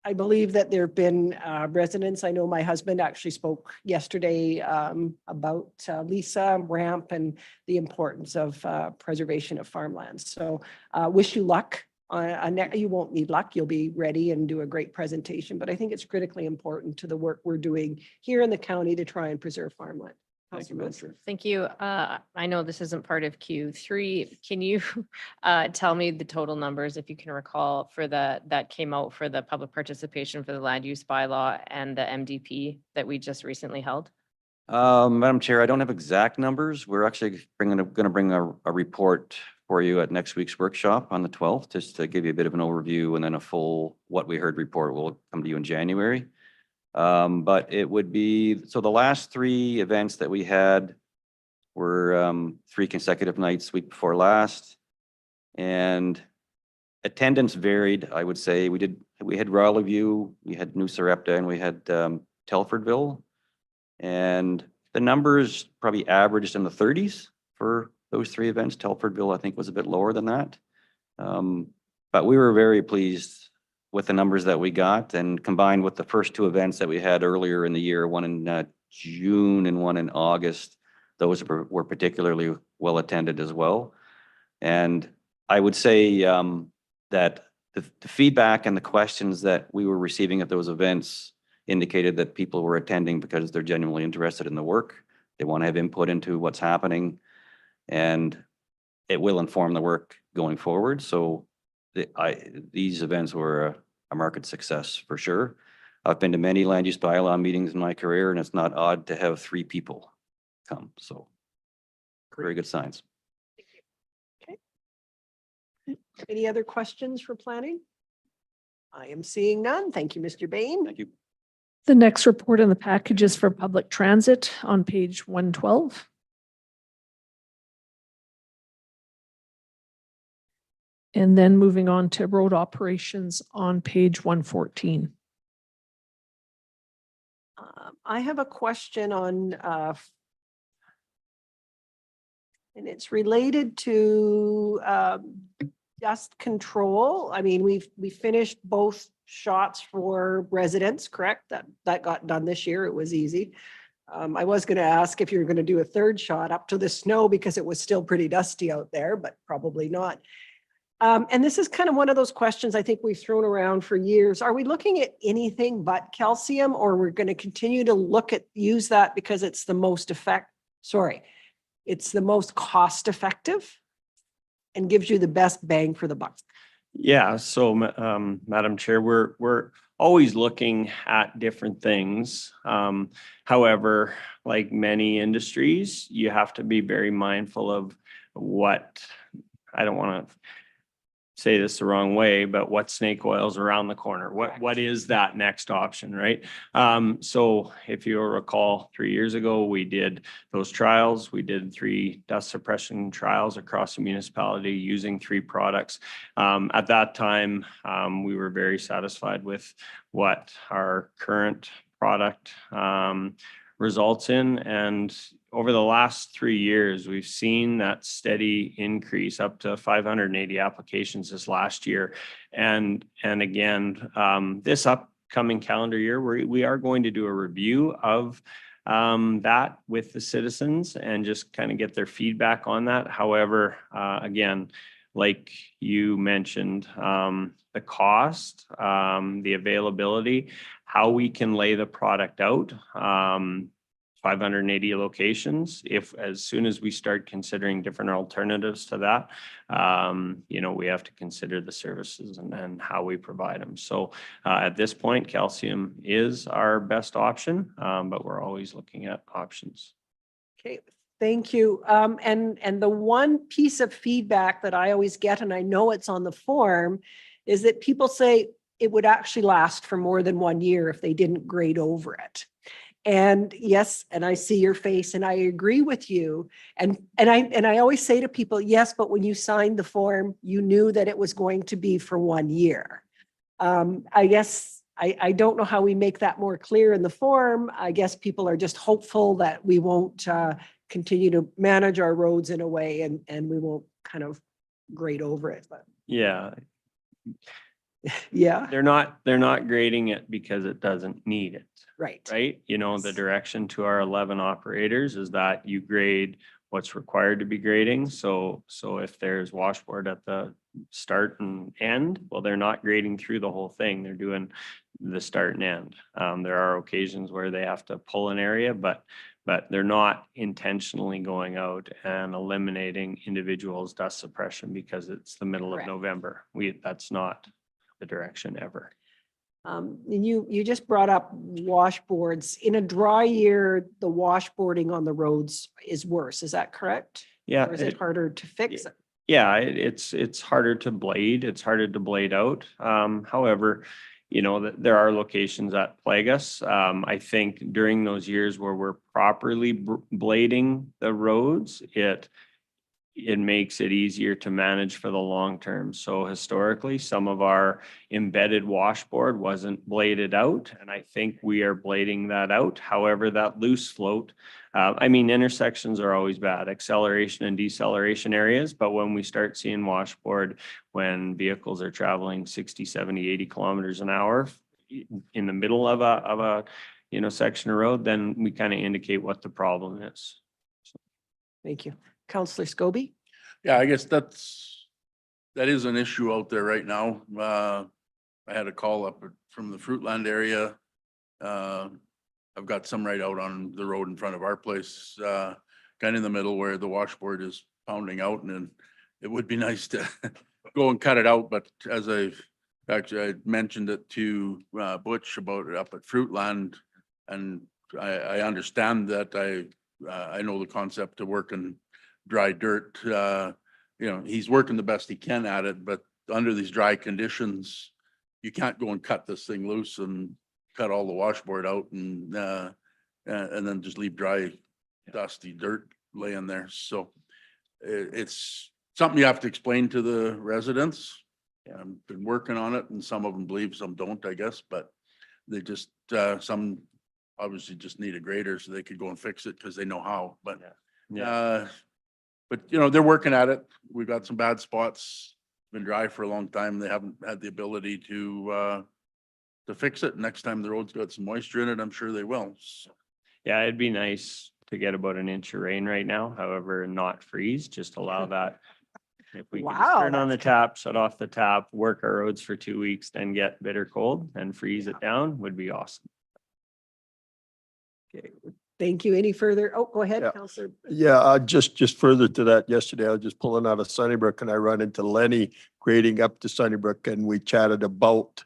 I believe that there've been residents. I know my husband actually spoke yesterday about Lisa Ramp and the importance of preservation of farmlands. So wish you luck. You won't need luck. You'll be ready and do a great presentation. But I think it's critically important to the work we're doing here in the county to try and preserve farmland. Thank you, Madam Chair. Thank you. I know this isn't part of Q3. Can you tell me the total numbers, if you can recall, for that came out for the public participation for the land use bylaw and the MDP that we just recently held? Madam Chair, I don't have exact numbers. We're actually going to bring a report for you at next week's workshop on the 12th, just to give you a bit of an overview, and then a full what we heard report will come to you in January. But it would be, so the last 3 events that we had were 3 consecutive nights, week before last. And attendance varied, I would say. We had Raleigh View, we had New Sarepta, and we had Telfordville. And the numbers probably averaged in the 30s for those 3 events. Telfordville, I think, was a bit lower than that. But we were very pleased with the numbers that we got, and combined with the first 2 events that we had earlier in the year, one in June and one in August, those were particularly well attended as well. And I would say that the feedback and the questions that we were receiving at those events indicated that people were attending because they're genuinely interested in the work. They want to have input into what's happening, and it will inform the work going forward. So these events were a market success for sure. I've been to many land use bylaw meetings in my career, and it's not odd to have 3 people come. So very good signs. Any other questions for planning? I am seeing none. Thank you, Mr. Bain. Thank you. The next report in the package is for public transit on page 112. And then moving on to road operations on page 114. I have a question on, and it's related to dust control. I mean, we finished both shots for residents, correct? That got done this year. It was easy. I was going to ask if you were going to do a 3rd shot up to the snow because it was still pretty dusty out there, but probably not. And this is kind of one of those questions I think we've thrown around for years. Are we looking at anything but calcium, or we're going to continue to use that because it's the most it's the most cost effective and gives you the best bang for the buck? Yeah, so Madam Chair, we're always looking at different things. However, like many industries, you have to be very mindful of what, I don't want to say this the wrong way, but what snake oil's around the corner? What is that next option, right? So if you recall, 3 years ago, we did those trials. We did 3 dust suppression trials across the municipality using 3 products. At that time, we were very satisfied with what our current product results in. And over the last 3 years, we've seen that steady increase up to 580 applications this last year. And again, this upcoming calendar year, we are going to do a review of that with the citizens and just kind of get their feedback on that. However, again, like you mentioned, the cost, the availability, how we can lay the product out, 580 locations. If as soon as we start considering different alternatives to that, we have to consider the services and how we provide them. So at this point, calcium is our best option, but we're always looking at options. Okay, thank you. And the one piece of feedback that I always get, and I know it's on the form, is that people say it would actually last for more than 1 year if they didn't grade over it. And yes, and I see your face and I agree with you. And I always say to people, yes, but when you signed the form, you knew that it was going to be for 1 year. I guess I don't know how we make that more clear in the form. I guess people are just hopeful that we won't continue to manage our roads in a way and we won't kind of grade over it. But Yeah. yeah, They're not grading it because it doesn't need it, right. right? The direction to our 11 operators is that you grade what's required to be grading. So if there's washboard at the start and end, well, they're not grading through the whole thing. They're doing the start and end. There are occasions where they have to pull an area, but they're not intentionally going out and eliminating individuals' dust suppression because it's the middle Correct. of November. That's not the direction ever. And you just brought up washboards. In a dry year, the washboarding on the roads is worse. Is that correct? Yeah. Or is it harder to fix it? Yeah, it's harder to blade. It's harder to blade out. However, there are locations that plague us. I think during those years where we're properly blading the roads, it makes it easier to manage for the long term. So historically, some of our embedded washboard wasn't bladed out, and I think we are blading that out. However, that loose float, intersections are always bad, acceleration and deceleration areas, but when we start seeing washboard, when vehicles are traveling 60, 70, 80 kilometers an hour in the middle of a section of road, then we kind of indicate what the problem is. Thank you. Councillor Scobie? Yeah, I guess that is an issue out there right now. I had a call up from the Fruitland area. I've got some right out on the road in front of our place, kind of in the middle where the washboard is pounding out, and it would be nice to go and cut it out. But as I mentioned it to Butch about it up at Fruitland, and I understand that I know the concept of working dry dirt. He's working the best he can at it, but under these dry conditions, you can't go and cut this thing loose and cut all the washboard out and then just leave dry, dusty dirt laying there. So it's something you have to explain to the residents. I've been working on it, and some of them believe, some don't, I guess, but they just, some obviously just need a grader so they could go and fix it because they know how, but they're working at it. We've got some bad spots. Been dry for a long time. They haven't had the ability to fix it. Next time the road's got some moisture in it, I'm sure they will. So. Yeah, it'd be nice to get about an inch of rain right now, however, not freeze, just allow that. If we could just Wow, turn on the tap, shut off the tap, work our roads for 2 weeks, then get bitter cold and freeze it down would be awesome. Okay. Thank you. Any further? Oh, go ahead, Yeah. Councillor. Yeah, just further to that, yesterday I was just pulling out of Sunnybrook and I run into Lenny grading up to Sunnybrook and we chatted about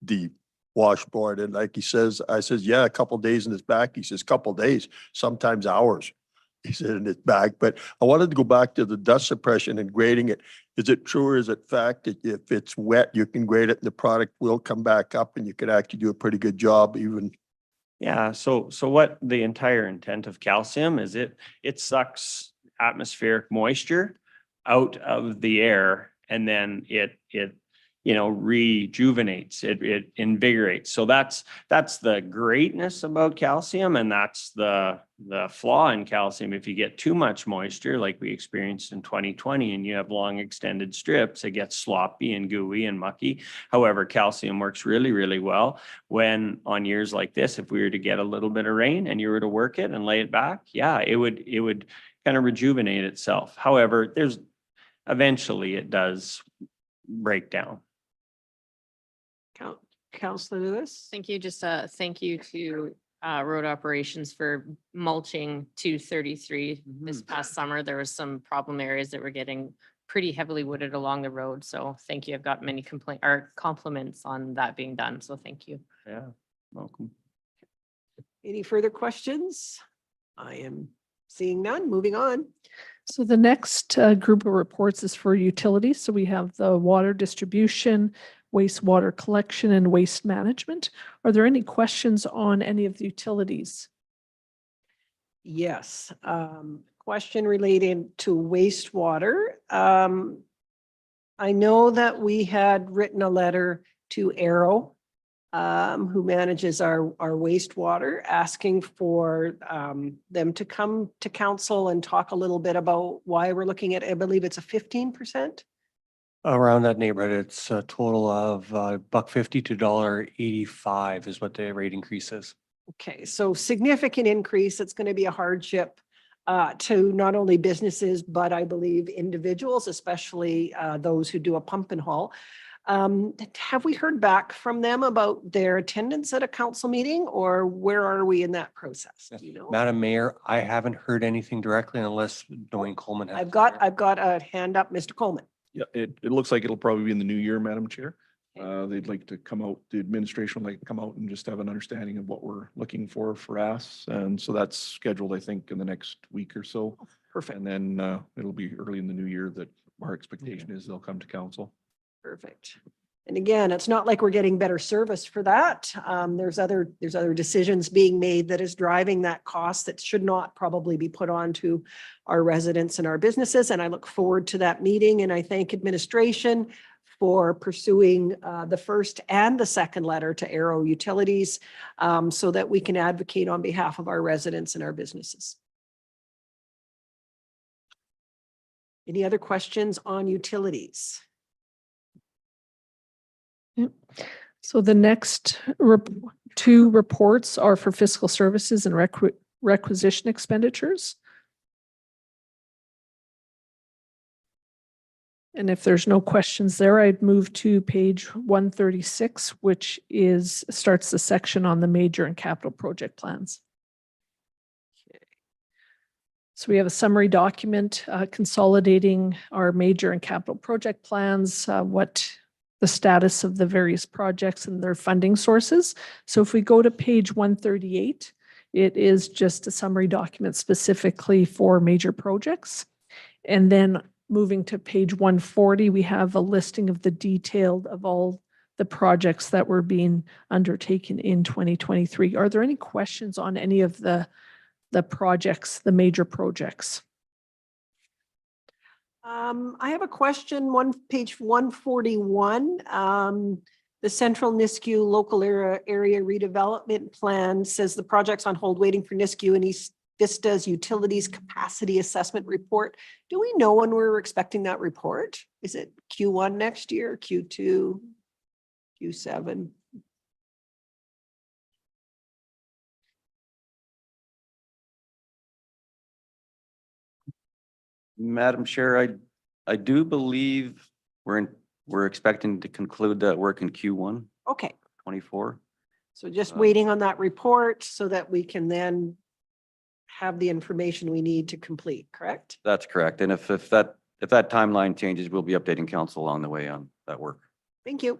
the washboard. And like he says, I says, yeah, a couple days in his back. He says, couple days, sometimes hours. He said in his back, but I wanted to go back to the dust suppression and grading it. Is it true or is it fact that if it's wet, you can grade it and the product will come back up and you could actually do a pretty good job even? Yeah, so what the entire intent of calcium is, it sucks atmospheric moisture out of the air, and then it rejuvenates, it invigorates. So that's the greatness about calcium, and that's the flaw in calcium. If you get too much moisture, like we experienced in 2020, and you have long extended strips, it gets sloppy and gooey and mucky. However, calcium works really, really well when on years like this, if we were to get a little bit of rain and you were to work it and lay it back, yeah, it would kind of rejuvenate itself. However, eventually it does break down. Councillor Lewis? Thank you. Just thank you to road operations for mulching 233 this past summer. There was some problem areas that were getting pretty heavily wooded along the road. So thank you. I've got many compliments on that being done. So thank you. Yeah, welcome. Any further questions? I am seeing none. Moving on. So the next group of reports is for utilities. So we have the water distribution, wastewater collection, and waste management. Are there any questions on any of the utilities? Yes. Question related to wastewater. I know that we had written a letter to Arrow, who manages our wastewater, asking for them to come to council and talk a little bit about why we're looking at, I believe it's a 15%. Around that neighborhood, it's a total of $1.50 to $1.85 is what the rate increase is. Okay, so significant increase. It's going to be a hardship to not only businesses, but I believe individuals, especially those who do a pump and haul. Have we heard back from them about their attendance at a council meeting, or where are we in that process? Do you know? Madam Mayor, I haven't heard anything directly unless Dwayne Coleman has. I've got a hand up, Mr. Coleman. Yeah, it looks like it'll probably be in the new year, Madam Chair. They'd like to come out, the administration would like to come out and just have an understanding of what we're looking for us. And so that's scheduled, I think, in the next week or so. Perfect. And then it'll be early in the new year that our expectation is they'll come to council. Perfect. And again, it's not like we're getting better service for that. There's other decisions being made that is driving that cost that should not probably be put on to our residents and our businesses. And I look forward to that meeting. And I thank administration for pursuing the first and the second letter to Arrow Utilities so that we can advocate on behalf of our residents and our businesses. Any other questions on utilities? Yep. So the next two reports are for fiscal services and requisition expenditures. And if there's no questions there, I'd move to page 136, which starts the section on the major and capital project plans. So we have a summary document consolidating our major and capital project plans, what the status of the various projects and their funding sources. So if we go to page 138, it is just a summary document specifically for major projects. And then moving to page 140, we have a listing of the detailed of all the projects that were being undertaken in 2023. Are there any questions on any of the projects, the major projects? I have a question, page 141. The Central Nisku Local Area Redevelopment Plan says the project's on hold waiting for Nisku and East Vista's Utilities Capacity Assessment Report. Do we know when we're expecting that report? Is it Q1 next year, Q2, Q7? Madam Chair, I do believe we're expecting to conclude that work in Q1 Okay, 24. so just waiting on that report so that we can then have the information we need to complete, correct? That's correct. And if that timeline changes, we'll be updating council along the way on that work. Thank you.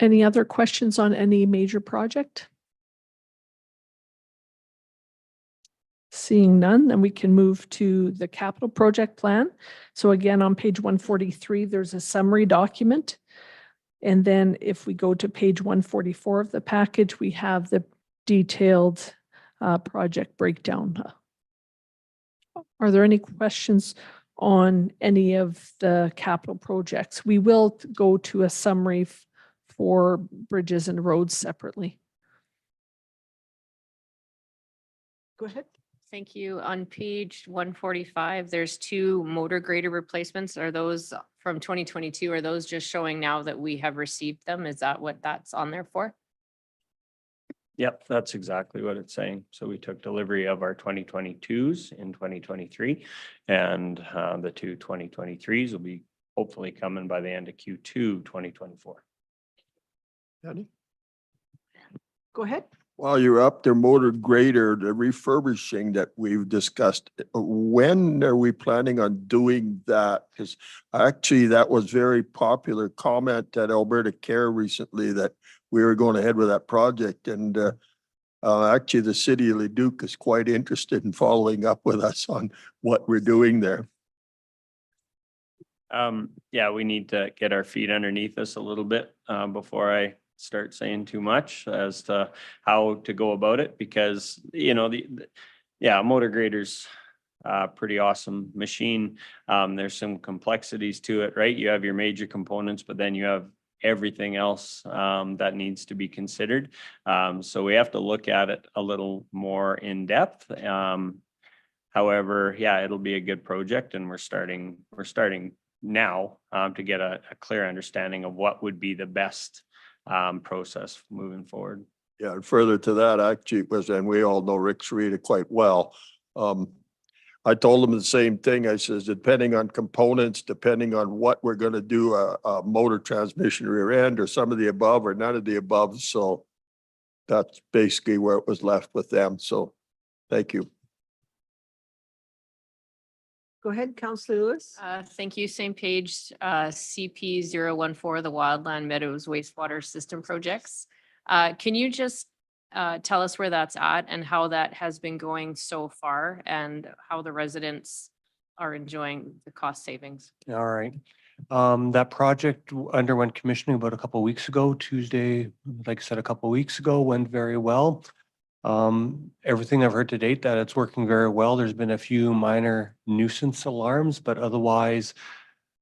Any other questions on any major project? Seeing none, then we can move to the capital project plan. So again, on page 143, there's a summary document. And then if we go to page 144 of the package, we have the detailed project breakdown. Are there any questions on any of the capital projects? We will go to a summary for bridges and roads separately. Go ahead. Thank you. On page 145, there's 2 motor grader replacements. Are those from 2022? Are those just showing now that we have received them? Is that what that's on there for? Yep, that's exactly what it's saying. So we took delivery of our 2022s in 2023 and the 2 2023s will be hopefully coming by the end of Q2 2024. Danny? Go ahead. While you're up there, motor grader, the refurbishing that we've discussed, when are we planning on doing that? Because actually that was very popular comment at Alberta Care recently that we were going ahead with that project. And actually the city of Leduc is quite interested in following up with us on what we're doing there. Yeah, we need to get our feet underneath us a little bit before I start saying too much as to how to go about it, because you know motor grader's pretty awesome machine. There's some complexities to it, right? You have your major components, but then you have everything else that needs to be considered. So we have to look at it a little more in depth. However, yeah, it'll be a good project, and we're starting now to get a clear understanding of what would be the best process moving forward. Yeah, and further to that, actually, and we all know Rick Sarita quite well. I told him the same thing. I says, depending on components, depending on what we're going to do, a motor transmission rear end or some of the above or none of the above. So that's basically where it was left with them. So thank you. Go ahead, Councillor Lewis. Thank you. Same page, CP 014, the Wildland Meadows wastewater system projects. Can you just tell us where that's at and how that has been going so far and how the residents are enjoying the cost savings? All right. That project underwent commissioning about a couple of weeks ago, Tuesday, like I said, a couple of weeks ago, went very well. Everything I've heard to date that it's working very well. There's been a few minor nuisance alarms, but otherwise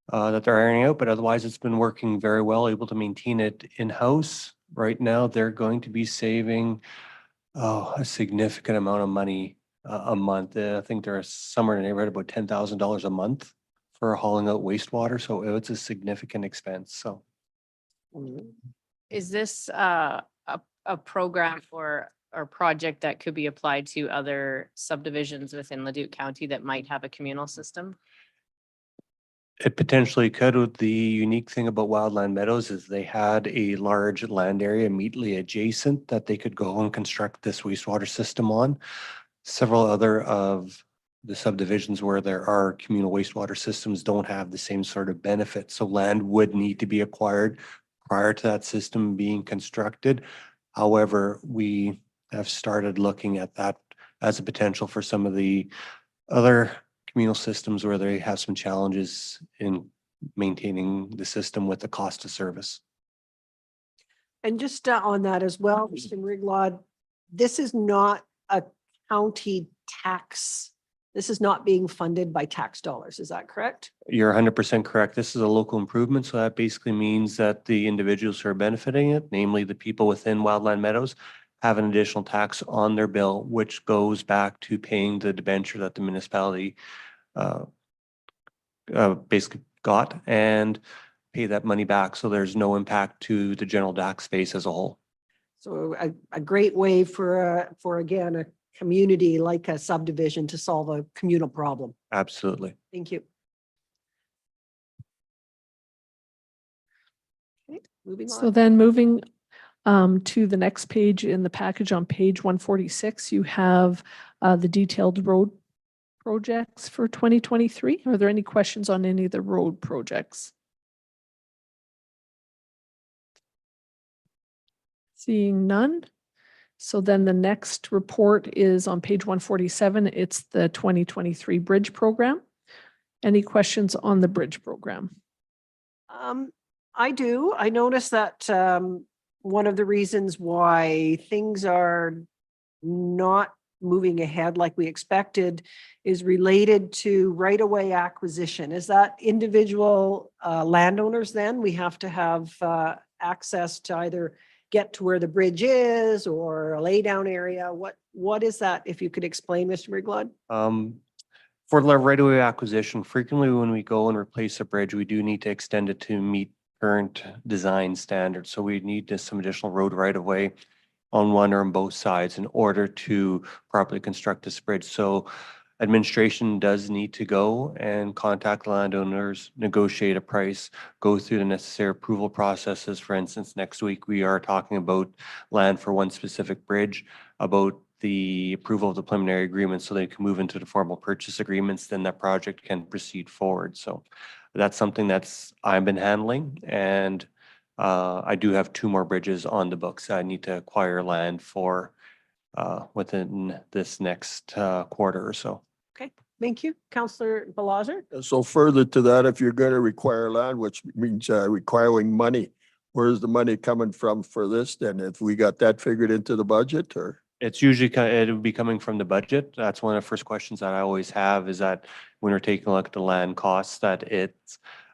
that they're ironing out, but otherwise it's been working very well, able to maintain it in-house. Right now, they're going to be saving a significant amount of money a month. I think they're somewhere in the neighborhood about $10,000 a month for hauling out wastewater. So it's a significant expense. So Is this a program or project that could be applied to other subdivisions within Leduc County that might have a communal system? it potentially could. The unique thing about Wildland Meadows is they had a large land area immediately adjacent that they could go and construct this wastewater system on. Several other of the subdivisions where there are communal wastewater systems don't have the same sort of benefit. So land would need to be acquired prior to that system being constructed. However, we have started looking at that as a potential for some of the other communal systems where they have some challenges in maintaining the system with the cost of service. And just on that as well, Mr. Riglod, this is not a county tax. This is not being funded by tax dollars. Is that correct? You're 100% correct. This is a local improvement. So that basically means that the individuals who are benefiting it, namely the people within Wildland Meadows, have an additional tax on their bill, which goes back to paying the debenture that the municipality basically got and pay that money back. So there's no impact to the general tax base as a whole. So a great way for again, a community like a subdivision to solve a communal problem. Absolutely. Thank you. Okay, moving on. So then moving to the next page in the package on page 146, you have the detailed road projects for 2023. Are there any questions on any of the road projects? Seeing none. So then the next report is on page 147. It's the 2023 bridge program. Any questions on the bridge program? I do. I noticed that one of the reasons why things are not moving ahead like we expected is related to right-of-way acquisition. Is that individual landowners then? We have to have access to either get to where the bridge is or a laydown area? What is that? If you could explain, Mr. Miglood? For the right-of-way acquisition, frequently when we go and replace a bridge, we do need to extend it to meet current design standards. So we need some additional road right-of-way on one or on both sides in order to properly construct this bridge. So administration does need to go and contact landowners, negotiate a price, go through the necessary approval processes. For instance, next week, we are talking about land for one specific bridge, about the approval of the preliminary agreement so they can move into the formal purchase agreements, then that project can proceed forward. So that's something I've been handling, and I do have 2 more bridges on the books I need to acquire land for within this next quarter or so. Okay, thank you. Councillor Balazer? So further to that, if you're going to require land, which means requiring money, where's the money coming from for this then? If we got that figured into the budget or? It's usually, it would be coming from the budget. That's one of the first questions that I always have, is that when we're taking a look at the land costs,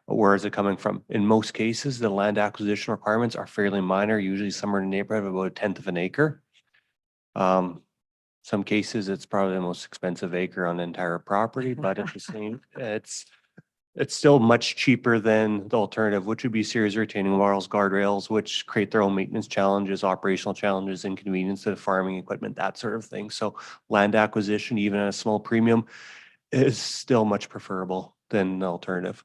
where is it coming from? In most cases, the land acquisition requirements are fairly minor, usually somewhere in the neighborhood of about 1/10 of an acre. Some cases, it's probably the most expensive acre on the entire property, but at the same, it's still much cheaper than the alternative, which would be series retaining walls, guardrails, which create their own maintenance challenges, operational challenges, inconvenience to the farming equipment, that sort of thing. So land acquisition, even at a small premium, is still much preferable than the alternative.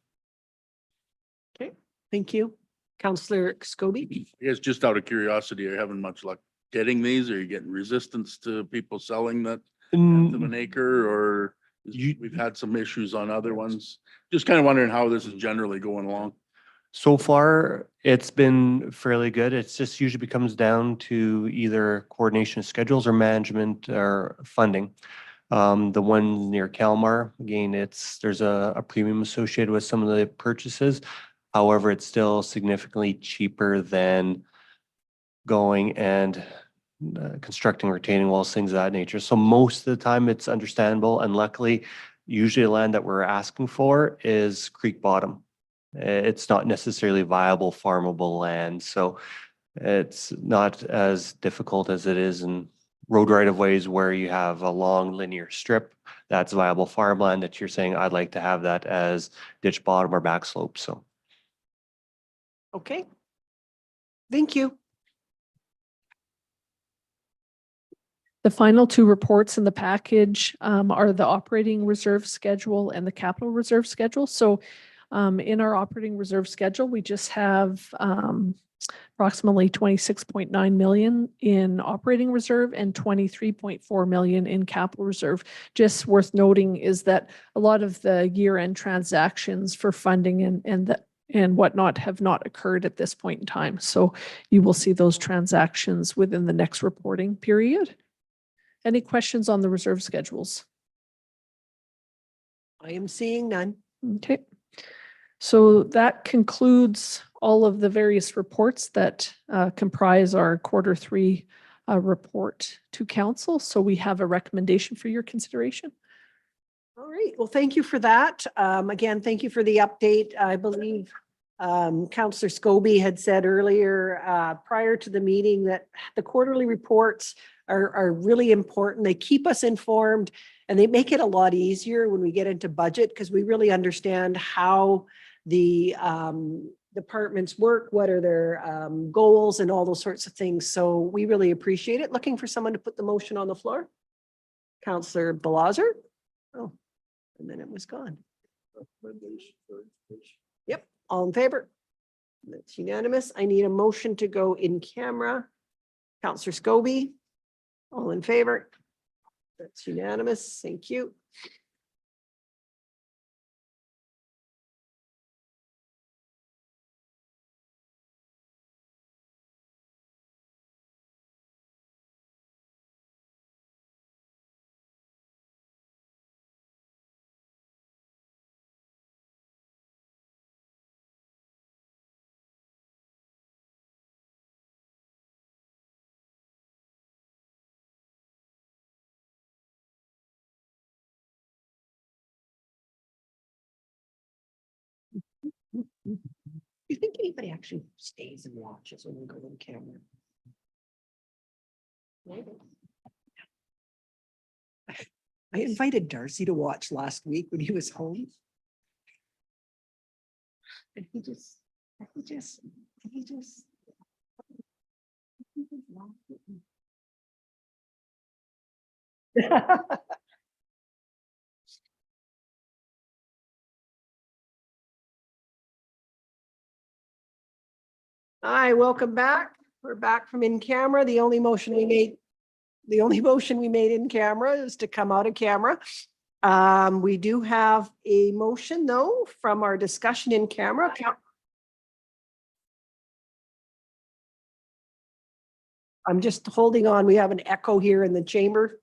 Okay, thank you. Councillor Scobie? I guess just out of curiosity, are you having much luck getting these? Are you getting resistance to people selling that 1/10 of an acre, or we've had some issues on other ones? Just kind of wondering how this is generally going along. So far, it's been fairly good. It's just usually comes down to either coordination of schedules or management or funding. The one near Kalmar, again, there's a premium associated with some of the purchases. However, it's still significantly cheaper than going and constructing retaining walls, things of that nature. So most of the time it's understandable, and luckily, usually the land that we're asking for is creek bottom. It's not necessarily viable farmable land, so it's not as difficult as it is in road right-of-ways where you have a long linear strip that's viable farmland that you're saying, I'd like to have that as ditch bottom or back slope, so. Okay. Thank you. The final 2 reports in the package are the operating reserve schedule and the capital reserve schedule. So in our operating reserve schedule, we just have approximately 26.9 million in operating reserve and 23.4 million in capital reserve. Just worth noting is that a lot of the year-end transactions for funding and whatnot have not occurred at this point in time. So you will see those transactions within the next reporting period. Any questions on the reserve schedules? I am seeing none. Okay. So that concludes all of the various reports that comprise our Q3 report to council. So we have a recommendation for your consideration. All right. Well, thank you for that. Again, thank you for the update. I believe Councillor Scobie had said earlier prior to the meeting that the quarterly reports are really important. They keep us informed and they make it a lot easier when we get into budget, because we really understand how the departments work, what are their goals and all those sorts of things. So we really appreciate it. Looking for someone to put the motion on the floor. Councillor Balazer. Oh, and then it was gone. Yep, all in favor? That's unanimous. I need a motion to go in camera. Councillor Scobie. All in favor? That's unanimous. Thank you. Do you think anybody actually stays and watches when we go on camera? I invited Darcy to watch last week when he was home. And he just. Hi, welcome back. We're back from in camera. The only motion we made in camera is to come out of camera. We do have a motion though from our discussion in camera. I'm just holding on. We have an echo here in the chamber.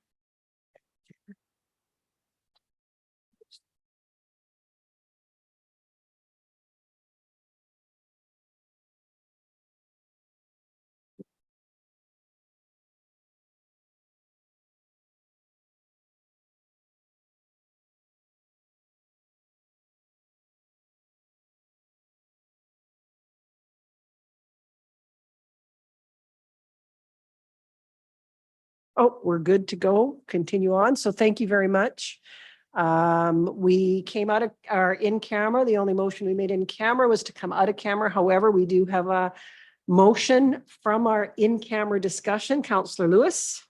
Oh, we're good to go. Continue on. So thank you very much. We came out of our in camera. The only motion we made in camera was to come out of camera. However, we do have a motion from our in camera discussion. Councillor Lewis.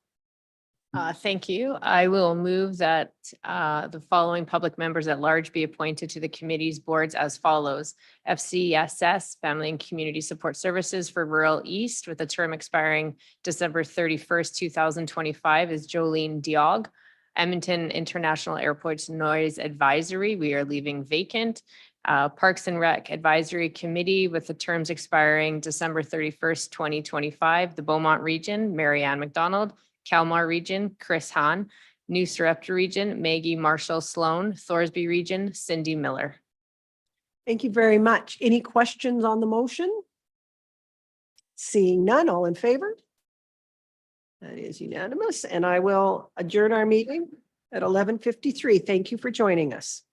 Thank you. I will move that the following public members at large be appointed to the committee's boards as follows. FCSS, Family and Community Support Services for Rural East, with a term expiring December 31st, 2025 is Jolene Diog. Edmonton International Airport's Noise Advisory, we are leaving vacant. Parks and Rec Advisory Committee with the terms expiring December 31st, 2025, the Beaumont Region, Mary Ann McDonald. Kalmar Region, Chris Hahn. New Sarepta Region, Maggie Marshall Sloan. Thorsby Region, Cindy Miller. Thank you very much. Any questions on the motion? Seeing none, all in favor? That is unanimous, and I will adjourn our meeting at 11:53. Thank you for joining us.